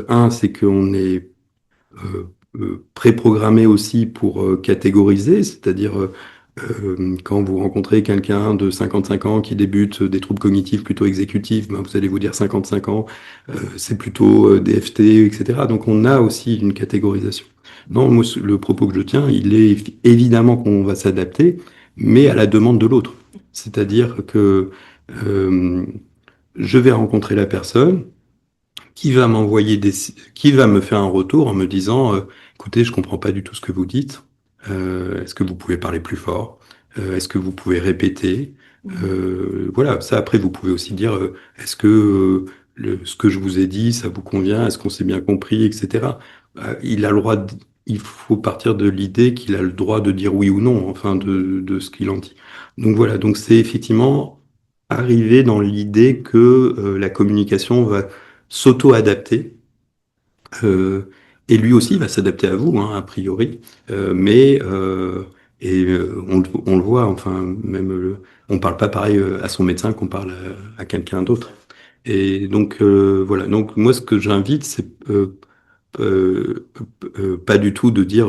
Un, c'est qu'on est préprogrammé aussi pour catégoriser, c'est-à-dire Quand vous rencontrez quelqu'un de 55 ans qui débute des troubles cognitifs plutôt exécutifs, ben, vous allez vous dire 55 ans, c'est plutôt DFT, etc. Donc on a aussi une catégorisation. Non, moi, le propos que je tiens, il est évidemment qu'on va s'adapter, mais à la demande de l'autre. C'est-à-dire que euh, je vais rencontrer la personne qui va qui va me faire un retour en me disant, écoutez, je comprends pas du tout ce que vous dites. Est-ce que vous pouvez parler plus fort? Est-ce que vous pouvez répéter? Voilà. Ça, après, vous pouvez aussi dire, est-ce que ce que je vous ai dit, ça vous convient? Est-ce qu'on s'est bien compris, etc. Il a le droit. Il faut partir de l'idée qu'il a le droit de dire oui ou non, enfin, de ce qu'il en dit. Donc voilà. Donc c'est effectivement arriver dans l'idée que la communication va s'auto-adapter. euh, et lui aussi va s'adapter à vous, hein, a priori. Mais on le voit, enfin, même on parle pas pareil à son médecin qu'on parle à quelqu'un d'autre. Et donc voilà. Donc moi, ce que j'invite, c'est pas du tout de dire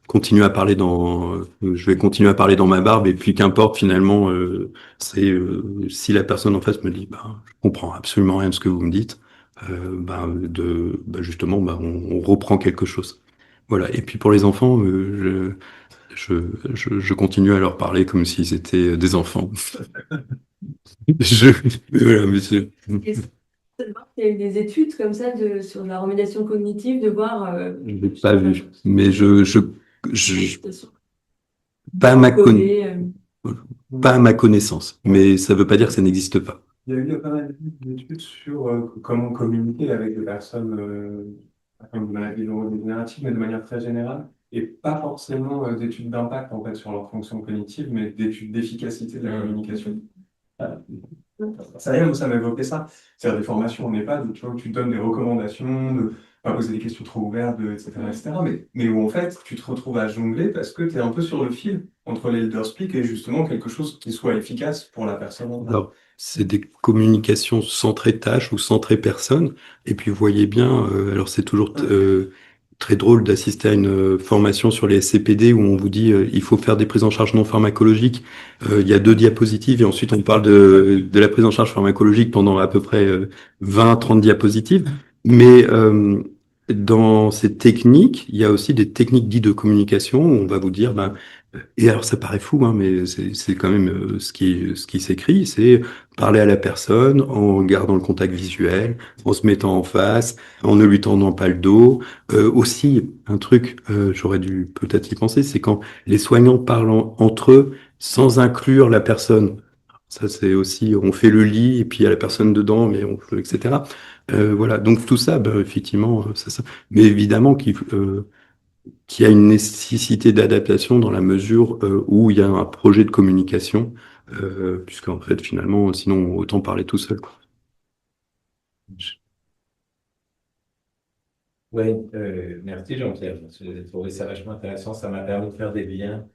continue à parler je vais continuer à parler dans ma barbe et puis qu'importe finalement si la personne en face me dit bah je comprends absolument rien de ce que vous me dites justement on reprend quelque chose, voilà. Et puis pour les enfants je continue à leur parler comme s'ils étaient des enfants. je voilà, monsieur. Est-ce que il y a eu des études comme ça sur la remédiation cognitive, de voir Je l'ai pas vu, mais je pas à bien ma conna- recoller, pas à ma connaissance, mais ça veut pas dire que ça n'existe pas. Il y a eu pas mal d'études sur comment communiquer avec des personnes atteintes de maladies neurodégénératives, mais de manière très générale, et pas forcément d'études d'impact en fait sur leur fonction cognitive, mais d'études d'efficacité de la communication. Euh, ça m'a évoqué ça. C'est-à-dire des formations en EHPAD où, tu vois, où tu donnes des recommandations, de pas poser des questions trop ouvertes, etc., etc. Mais où en fait, tu te retrouves à jongler parce que tu es un peu sur le fil entre l'elder speak et justement quelque chose qui soit efficace pour la personne en face. Alors, c'est des communications centrées tâches ou centrées personnes. Et puis, vous voyez bien, alors c'est toujours très drôle d'assister à une formation sur les SCPD où on vous dit il faut faire des prises en charge non pharmacologiques. Il y a 2 diapositives et ensuite on parle de la prise en charge pharmacologique pendant à peu près 20-30 diapositives. Mais dans ces techniques, il y a aussi des techniques dites de communication où on va vous dire, ben, et alors ça paraît fou, hein, mais c'est quand même ce qui s'écrit, c'est parler à la personne en gardant le contact visuel, en se mettant en face, en ne lui tendant pas le dos. Aussi, un truc, j'aurais dû peut-être y penser, c'est quand les soignants parlent entre eux sans inclure la personne. Ça, c'est aussi, on fait le lit et puis il y a la personne dedans, mais etc. Voilà, donc tout ça, ben, effectivement, c'est ça. Mais évidemment qu'il y a une nécessité d'adaptation dans la mesure où il y a un projet de communication, puisqu'en fait, finalement, sinon, autant parler tout seul, quoi. Oui, merci Jean-Pierre. J'ai trouvé ça vachement intéressant. Ça m'a permis de faire des liens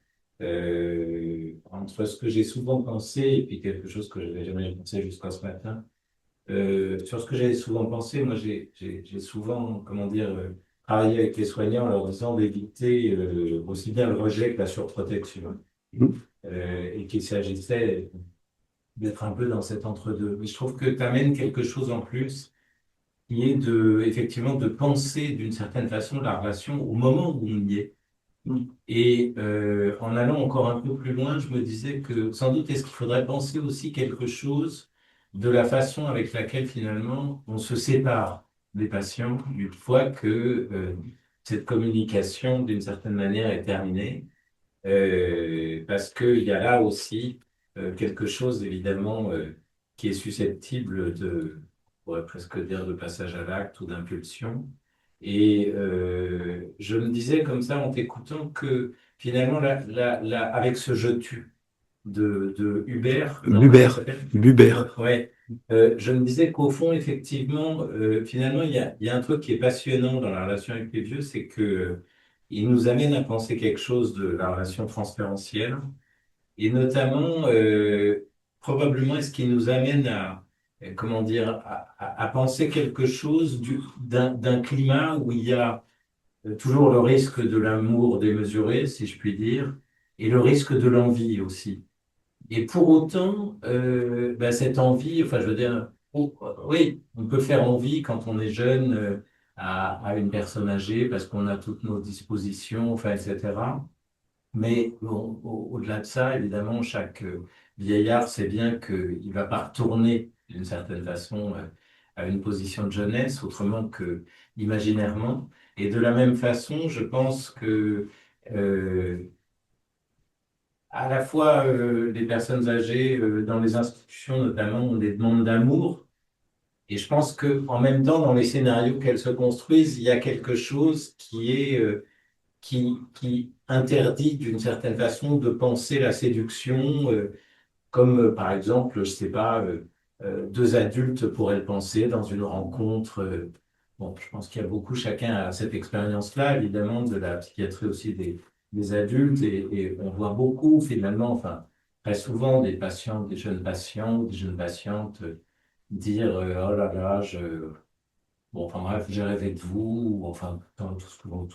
entre ce que j'ai souvent pensé et puis quelque chose que je n'avais jamais pensé jusqu'à ce matin. Sur ce que j'ai souvent pensé, moi j'ai souvent, comment dire, travaillé avec les soignants en leur disant d'éviter aussi bien le rejet que la surprotection. Mhm. Et qu'il s'agissait d'être un peu dans cet entre-deux. Mais je trouve que tu amènes quelque chose en plus qui est effectivement de penser d'une certaine façon la relation au moment où on y est. Et en allant encore un peu plus loin, je me disais que sans doute est-ce qu'il faudrait penser aussi quelque chose de la façon avec laquelle finalement on se sépare des patients une fois que cette communication d'une certaine manière est terminée. Parce qu'il y a là aussi quelque chose évidemment qui est susceptible on pourrait presque dire de passage à l'acte ou d'impulsion. Et je me disais comme ça en t'écoutant que finalement, avec ce je tue de Hubert, non, comment il Buber, s'appelle? Buber. Ouais, je me disais qu'au fond, effectivement, finalement, il y a un truc qui est passionnant dans la relation avec les vieux, c'est que il nous amène à penser quelque chose de la relation transférentielle, et notamment, probablement, est-ce qu'il nous amène à, comment dire, à penser quelque chose d'un climat où il y a toujours le risque de l'amour démesuré, si je puis dire, et le risque de l'envie aussi. Et pour autant, ben, cette envie, enfin, je veux dire, oui, on peut faire envie quand on est jeune à une personne âgée parce qu'on a toutes nos dispositions, enfin, etc. Mais bon, au-delà de ça, évidemment, chaque vieillard sait bien qu'il ne va pas retourner d'une certaine façon à une position de jeunesse, autrement que imaginairement. Et de la même façon, je pense que euh, à la fois les personnes âgées dans les institutions notamment ont des demandes d'amour. Et je pense que en même temps, dans les scénarios qu'elles se construisent, il y a quelque chose qui est qui interdit d'une certaine façon de penser la séduction, comme par exemple, je sais pas, deux adultes pourraient le penser dans une rencontre. Bon, je pense qu'il y a beaucoup, chacun a cette expérience-là, évidemment, de la psychiatrie aussi des adultes, et on voit beaucoup finalement, enfin, très souvent des patients, des jeunes patients, des jeunes patientes dire oh là là, bon, enfin bref, j'ai rêvé de vous, ou enfin, tout ce qu'on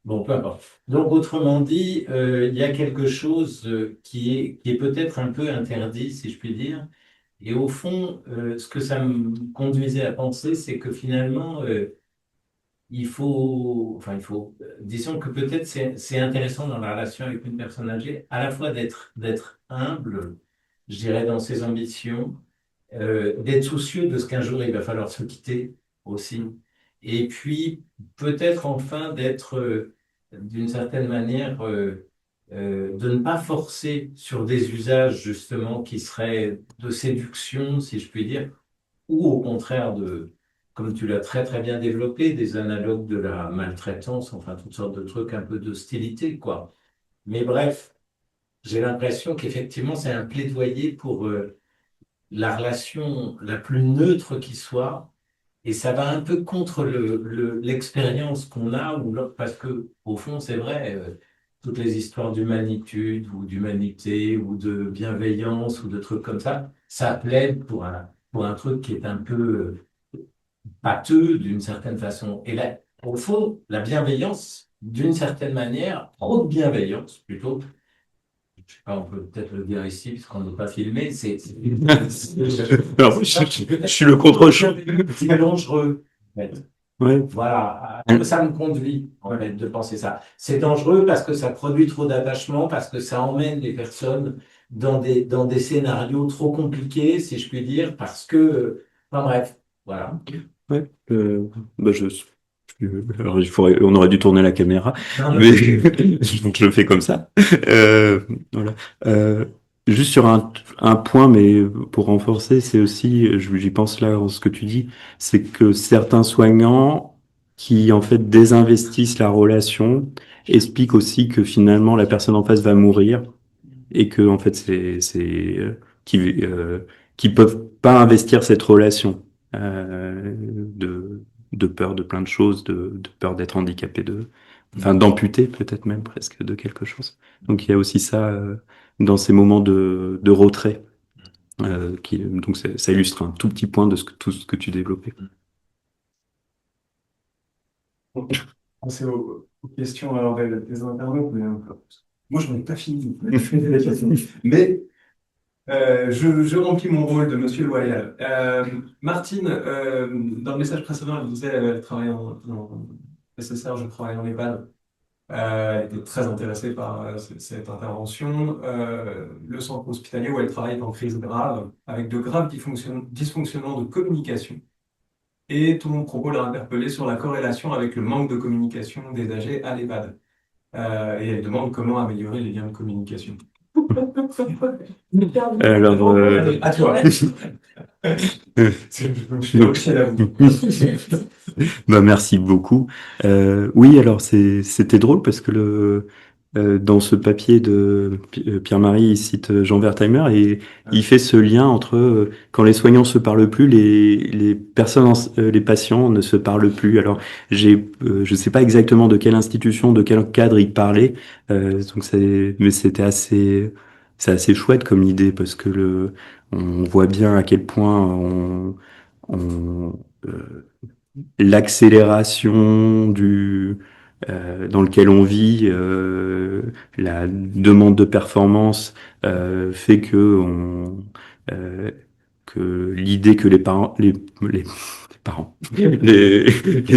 bon, peu importe. Donc, autrement dit, il y a quelque chose qui est peut-être un peu interdit, si je puis dire. Et au fond, ce que ça me conduisait à penser, c'est que finalement, disons que peut-être c'est intéressant dans la relation avec une personne âgée, à la fois d'être humble, je dirais, dans ses ambitions, d'être soucieux de ce qu'un jour il va falloir se quitter aussi. Et puis, peut-être enfin d'être, d'une certaine manière, de ne pas forcer sur des usages justement qui seraient de séduction, si je puis dire, ou au contraire de, comme tu l'as très très bien développé, des analogues de la maltraitance, enfin toutes sortes de trucs un peu d'hostilité, quoi. Mais bref, j'ai l'impression qu'effectivement c'est un plaidoyer pour la relation la plus neutre qui soit, et ça va un peu contre l'expérience qu'on a, parce que au fond c'est vrai, toutes les histoires d'humanitude ou d'humanité ou de bienveillance ou de trucs comme ça plaide pour un truc qui est un peu pâteux d'une certaine façon. Et là, au fond, la bienveillance, d'une certaine manière, trop de bienveillance plutôt, je sais pas, on peut peut-être le dire ici, puisqu'on n'est pas filmé, Alors, je suis le contre-champ. c'est dangereux. En fait. Ouais. Voilà, ça me conduit en fait de penser ça. C'est dangereux parce que ça produit trop d'attachement, parce que ça emmène les personnes dans des scénarios trop compliqués, si je puis dire, parce que, enfin bref, voilà. Ouais, bah alors on aurait dû tourner la caméra, Non, mais donc je le fais comme ça. Voilà. Euh, Juste sur un point, mais pour renforcer, c'est aussi, j'y pense là en ce que tu dis, c'est que certains soignants qui en fait désinvestissent la relation expliquent aussi que finalement la personne en face va mourir et que en fait qui peuvent pas investir cette relation de peur de plein de choses, de peur d'être handicapé, enfin d'amputer peut-être même presque de quelque chose. Donc il y a aussi ça dans ces moments de retrait donc ça illustre un tout petit point de tout ce que tu développais. Passer aux questions alors des internautes, mais moi je n'en ai pas fini. Mais je remplis mon rôle de monsieur loyal. Martine, dans le message précédent, elle disait elle travaille en SSR, je travaille en EHPAD. Elle était très intéressée par cette intervention. Le centre hospitalier où elle travaille est en crise grave, avec de graves dysfonctionnements de communication. Et tout mon propos l'a interpellé sur la corrélation avec le manque de communication des âgés à l'EHPAD. Et elle demande comment améliorer les liens de communication. Alors, À toi. Je suis obligé d'avouer. Bah merci beaucoup. Oui, alors c'était drôle parce que dans ce papier de Pierre-Marie, il cite Jean Wertheimer et il fait ce lien entre quand les soignants se parlent plus, les personnes, les patients ne se parlent plus. Alors je sais pas exactement de quelle institution, de quel cadre il parlait, donc mais c'est assez chouette comme idée parce que on voit bien à quel point on l'accélération dans lequel on vit, la demande de performance fait euh, que l'idée que les parents, les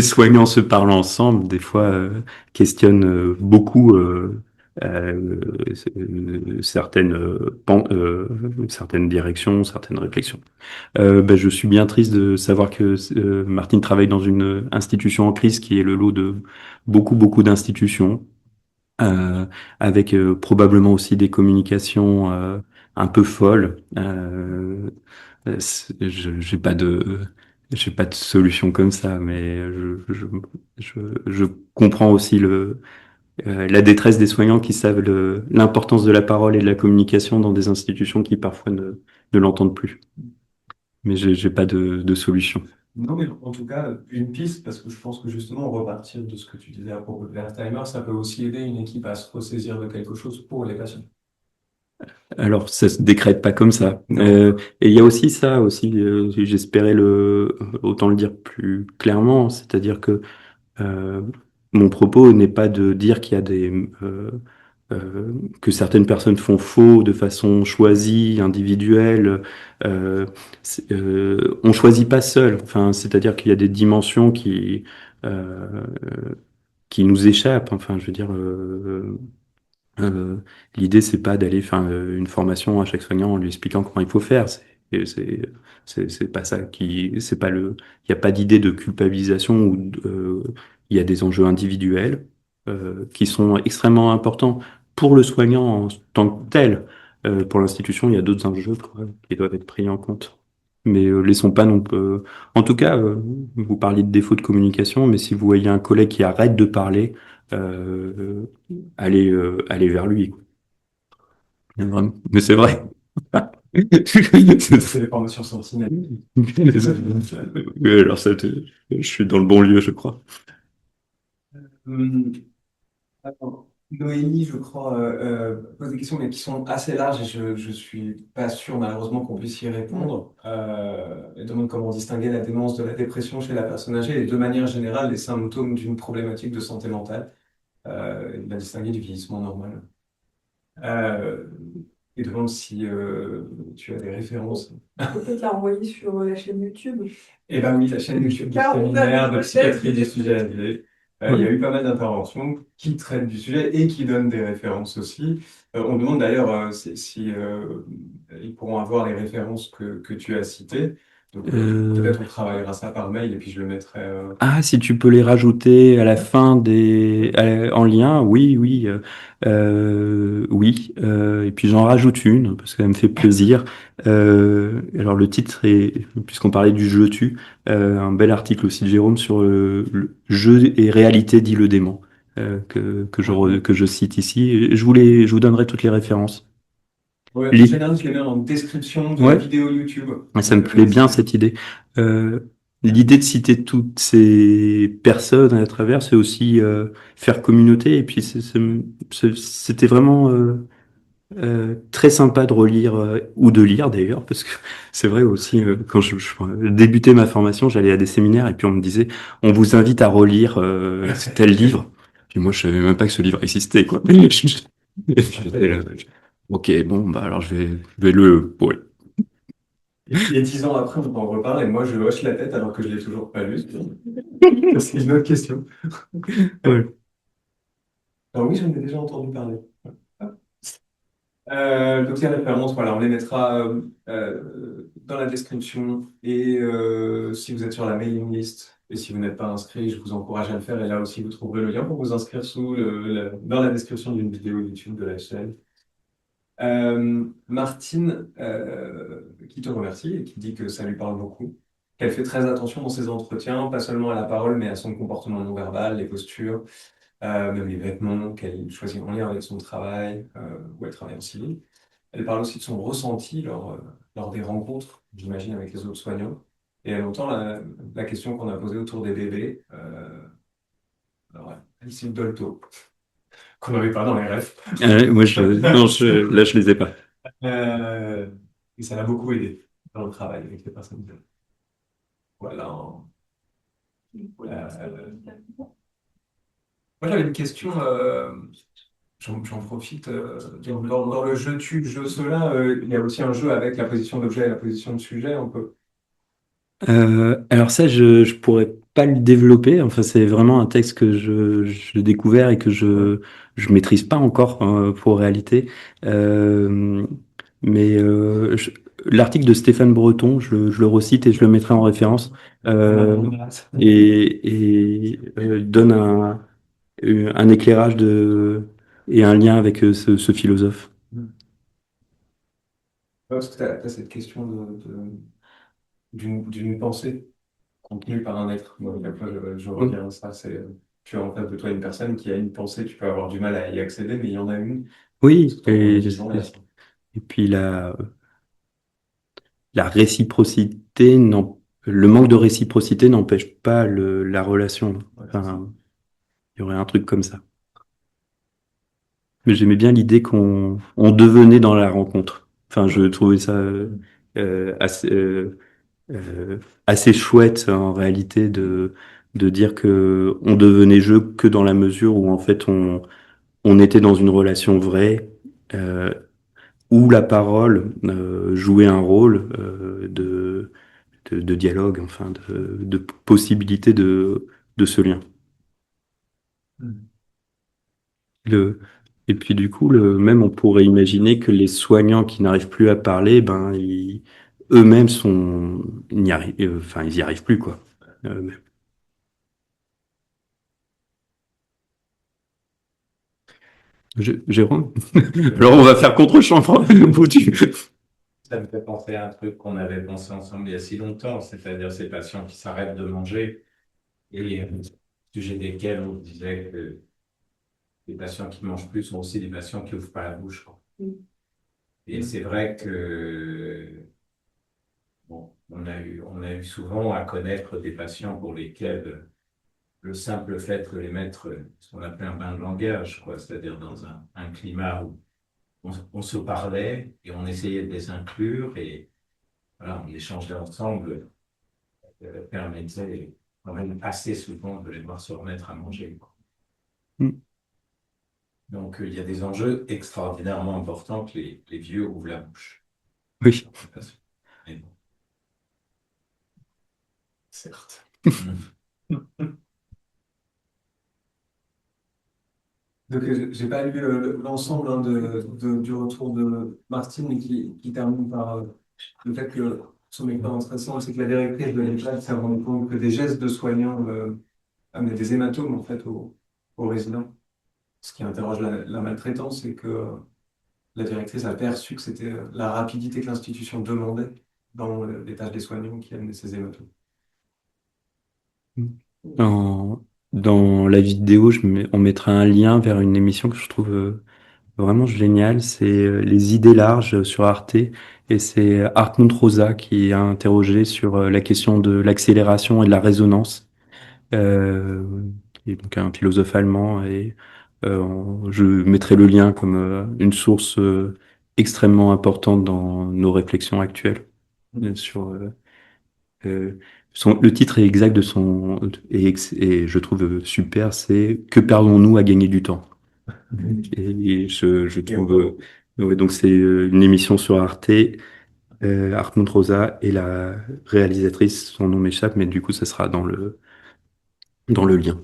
soignants se parlent ensemble, des fois questionne beaucoup certaines directions, certaines réflexions. Je suis bien triste de savoir que Martine travaille dans une institution en crise qui est le lot de beaucoup d'institutions, avec probablement aussi des communications un peu folles. J'ai pas de solution comme ça, mais je comprends aussi la détresse des soignants qui savent l'importance de la parole et de la communication dans des institutions qui parfois ne l'entendent plus. Mais j'ai pas de solution. Non, mais en tout cas, une piste, parce que je pense que justement, repartir de ce que tu disais à propos de l'Alzheimer, ça peut aussi aider une équipe à se ressaisir de quelque chose pour les patients. Alors, ça se décrète pas comme ça. Non. Et il y a aussi ça, aussi, j'espérais autant le dire plus clairement, c'est-à-dire que euh, mon propos n'est pas de dire qu'il y a que certaines personnes font faux de façon choisie, individuelle. On choisit pas seul. Enfin, c'est-à-dire qu'il y a des dimensions euh, qui nous échappent. Enfin, je veux dire. Euh, L'idée, c'est pas d'aller faire une formation à chaque soignant en lui expliquant comment il faut faire. C'est pas ça c'est pas il n'y a pas d'idée de culpabilisation où il y a des enjeux individuels qui sont extrêmement importants pour le soignant en tant que tel. Pour l'institution, il y a d'autres enjeux quoi, qui doivent être pris en compte. Mais laissons pas non plus. En tout cas, vous parliez de défaut de communication, mais si vous voyez un collègue qui arrête de parler, euh, aller vers lui, quoi. Vraiment. Mais c'est vrai. C'est les formations sentinelles. Oui, alors je suis dans le bon lieu, je crois. Hum, Attends. Noémie, je crois, pose des questions, mais qui sont assez larges et je suis pas sûr, malheureusement, qu'on puisse y répondre. Elle demande comment distinguer la démence de la dépression chez la personne âgée et de manière générale les symptômes d'une problématique de santé mentale. Et la distinguer du vieillissement normal. Euh, et demande si tu as des références. Peut-être la renvoyer sur la chaîne YouTube. Eh ben oui, la chaîne YouTube du Car on a séminaire des de psychiatrie du recherches. sujet ALD. Il y Ouais. a eu pas mal d'interventions qui traitent du sujet et qui donnent des références aussi. On demande d'ailleurs si ils pourront avoir les références que tu as citées. Donc Euh, peut-être on travaillera ça par mail et puis je le mettrai. Ah, si tu peux les rajouter à la fin en lien, oui, oui, oui. Et puis j'en rajoute une parce qu'elle me fait plaisir. Alors le titre est, puisqu'on parlait du jeu tu, un bel article aussi de Jérôme sur le jeu et réalité dit le dément que je cite ici. Et je vous donnerai toutes les références. Ouais, en Li- général, je les mets en description de la Ouais. vidéo YouTube. Ça me Donc plaît bien n'hésitez pas. cette idée. Euh, L'idée de citer toutes ces personnes à travers, c'est aussi faire communauté. Et puis c'était vraiment très sympa de relire ou de lire d'ailleurs, parce que c'est vrai aussi quand je débutais ma formation, j'allais à des séminaires et puis on me disait, on vous invite à relire tel livre. Puis moi, je savais même pas que ce livre existait, quoi. Et puis j'étais là, ok, bon, bah alors je vais ouais. Et 10 ans après, on peut en reparler. Moi, je hoche la tête alors que je l'ai toujours pas lu. C'est une autre question. Ouais. Alors oui, j'en ai déjà entendu parler. Donc ces références, voilà, on les mettra dans la description. Et si vous êtes sur la mailing list et si vous n'êtes pas inscrit, je vous encourage à le faire. Et là aussi, vous trouverez le lien pour vous inscrire dans la description d'une vidéo YouTube de la chaîne. Martine, qui te remercie et qui dit que ça lui parle beaucoup, qu'elle fait très attention dans ses entretiens, pas seulement à la parole, mais à son comportement non verbal, les postures, même les vêtements qu'elle choisit en lien avec son travail, où elle travaille en civil. Elle parle aussi de son ressenti lors des rencontres, j'imagine, avec les autres soignants. Et elle entend la question qu'on a posée autour des bébés. Alors, Alice Dolto, qu'on n'avait pas dans les refs. Moi, non, là, je les ai pas. Euh, et ça l'a beaucoup aidé dans le travail avec les personnes. Voilà. Euh, Moi, j'avais une question, j'en profite. Dans le jeu tu, jeu cela, il y a aussi un jeu avec la position d'objet et la position de sujet. On peut. Alors ça, je pourrais pas le développer. Enfin, c'est vraiment un texte que je découvert et que Ouais. je maîtrise pas encore pour réalité. Euh, mais l'article de Stéphane Breton, je le recite et je le mettrai en référence. Euh, donne un éclairage et un lien avec ce philosophe. Parce que tu as cette question d'une pensée contenue par un être. Donc, après, je reviens à ça. C'est, tu as en face de toi une personne qui a une pensée, tu peux avoir du mal à y accéder, mais il y en a une. Parce Oui, que ton vision, il y a ça. et puis la réciprocité, non, le manque de réciprocité n'empêche pas la relation. Ouais, c'est ça. Enfin, il y aurait un truc comme ça. Mais j'aimais bien l'idée qu'on devenait dans la rencontre. Enfin, je trouvais ça euh, assez, euh, assez chouette en réalité de dire que on devenait jeu que dans la mesure où en fait on était dans une relation vraie, euh, où la parole jouait un rôle de dialogue, enfin de possibilité de ce lien. Mm. Le, et puis du coup, même on pourrait imaginer que les soignants qui n'arrivent plus à parler, ben eux-mêmes n'y arrivent, enfin ils y arrivent plus quoi. Euh, Jérôme, alors on va faire contre-champ, foutu. Ça me fait penser à un truc qu'on avait pensé ensemble il y a si longtemps, c'est-à-dire ces patients qui s'arrêtent de manger et au sujet desquels on disait que les patients qui mangent plus sont aussi des patients qui n'ouvrent pas la bouche, quoi. Et c'est vrai que bon, on a eu souvent à connaître des patients pour lesquels le simple fait de les mettre ce qu'on appelle un bain de langage, quoi, c'est-à-dire dans un climat où on se parlait et on essayait de les inclure et voilà, on échangeait ensemble, permettait quand même assez souvent de les voir se remettre à manger, quoi. Donc il y a des enjeux extraordinairement importants que les vieux ouvrent la bouche. Oui. Mais bon. Certes. Mm. Donc, j'ai pas lu l'ensemble hein, du retour de Martine, mais qui termine par le fait que son expérience récente, c'est que la directrice de l'EHPAD s'est rendue compte que des gestes de soignants amenaient des hématomes en fait aux résidents. Ce qui interroge la maltraitance, c'est que la directrice a perçu que c'était la rapidité que l'institution demandait dans les tâches des soignants qui amenaient ces hématomes. Dans la vidéo, on mettra un lien vers une émission que je trouve vraiment géniale. C'est Les idées larges sur Arte. Et c'est Hartmut Rosa qui a interrogé sur la question de l'accélération et de la résonance, euh, qui est donc un philosophe allemand. Et je mettrai le lien comme une source extrêmement importante dans nos réflexions actuelles sur euh, le titre est exact de son et je trouve super, c'est Que perdons-nous à gagner du temps? Et je Et trouve ouais, donc c'est une émission sur Arte, Hartmut Rosa et la réalisatrice, son nom m'échappe, mais du coup ça sera dans le lien.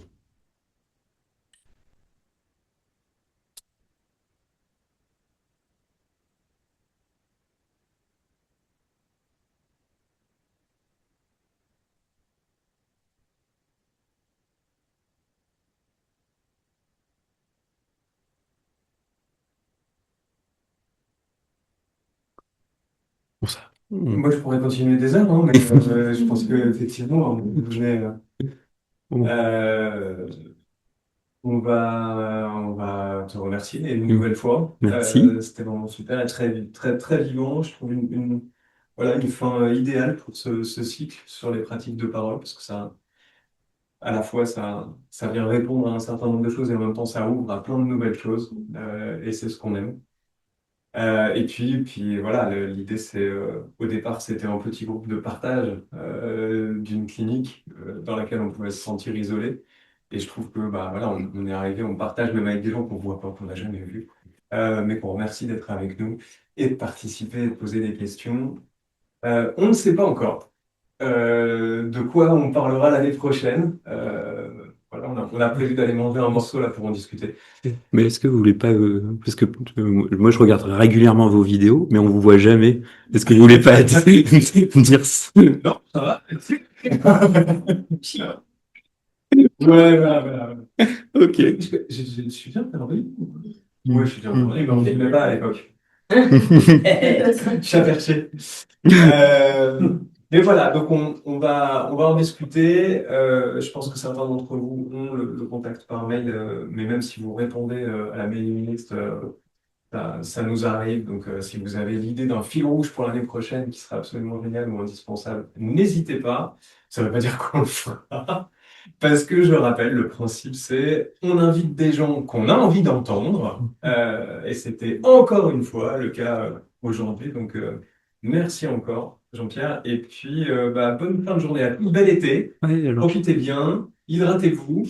Bon, ça. moi, je pourrais continuer des heures, hein, mais je pense qu'effectivement, Bon. euh, on va te remercier une nouvelle fois. Merci. C'était vraiment super et très vivant. Je trouve voilà, une fin idéale pour ce cycle sur les pratiques de parole, parce que ça, à la fois, ça vient répondre à un certain nombre de choses et en même temps, ça ouvre à plein de nouvelles choses. Et c'est ce qu'on aime. Et puis voilà, l'idée, c'est, au départ, c'était un petit groupe de partage d'une clinique dans laquelle on pouvait se sentir isolé. Et je trouve que bah voilà, on est arrivé, on partage même avec des gens qu'on voit pas, qu'on n'a jamais vus, mais qu'on remercie d'être avec nous et de participer, et de poser des questions. On ne sait pas encore de quoi on parlera l'année prochaine. Voilà, on a prévu d'aller manger un morceau là pour en discuter. Mais est-ce que vous voulez pas, parce que moi je regarde régulièrement vos vidéos, mais on vous voit jamais. Est-ce que vous voulez pas dire ça? Non, ça va, merci. Ouais, voilà, voilà. Ok. Je suis bien perdu. Ouais, je suis bien perdu, mais on ne filmait pas à l'époque. Je suis aperçu. Mais voilà, donc on va en discuter. Je pense que certains d'entre vous ont le contact par mail, mais même si vous répondez à la mailing list, ça nous arrive. Donc si vous avez l'idée d'un fil rouge pour l'année prochaine qui sera absolument génial ou indispensable, n'hésitez pas. Ça ne veut pas dire qu'on le fera. Parce que je rappelle, le principe c'est on invite des gens qu'on a envie d'entendre, et c'était encore une fois le cas aujourd'hui. Donc merci encore Jean-Pierre, et puis bah, bonne fin de journée à tous, bel été, Ouais, alors. profitez bien, hydratez-vous.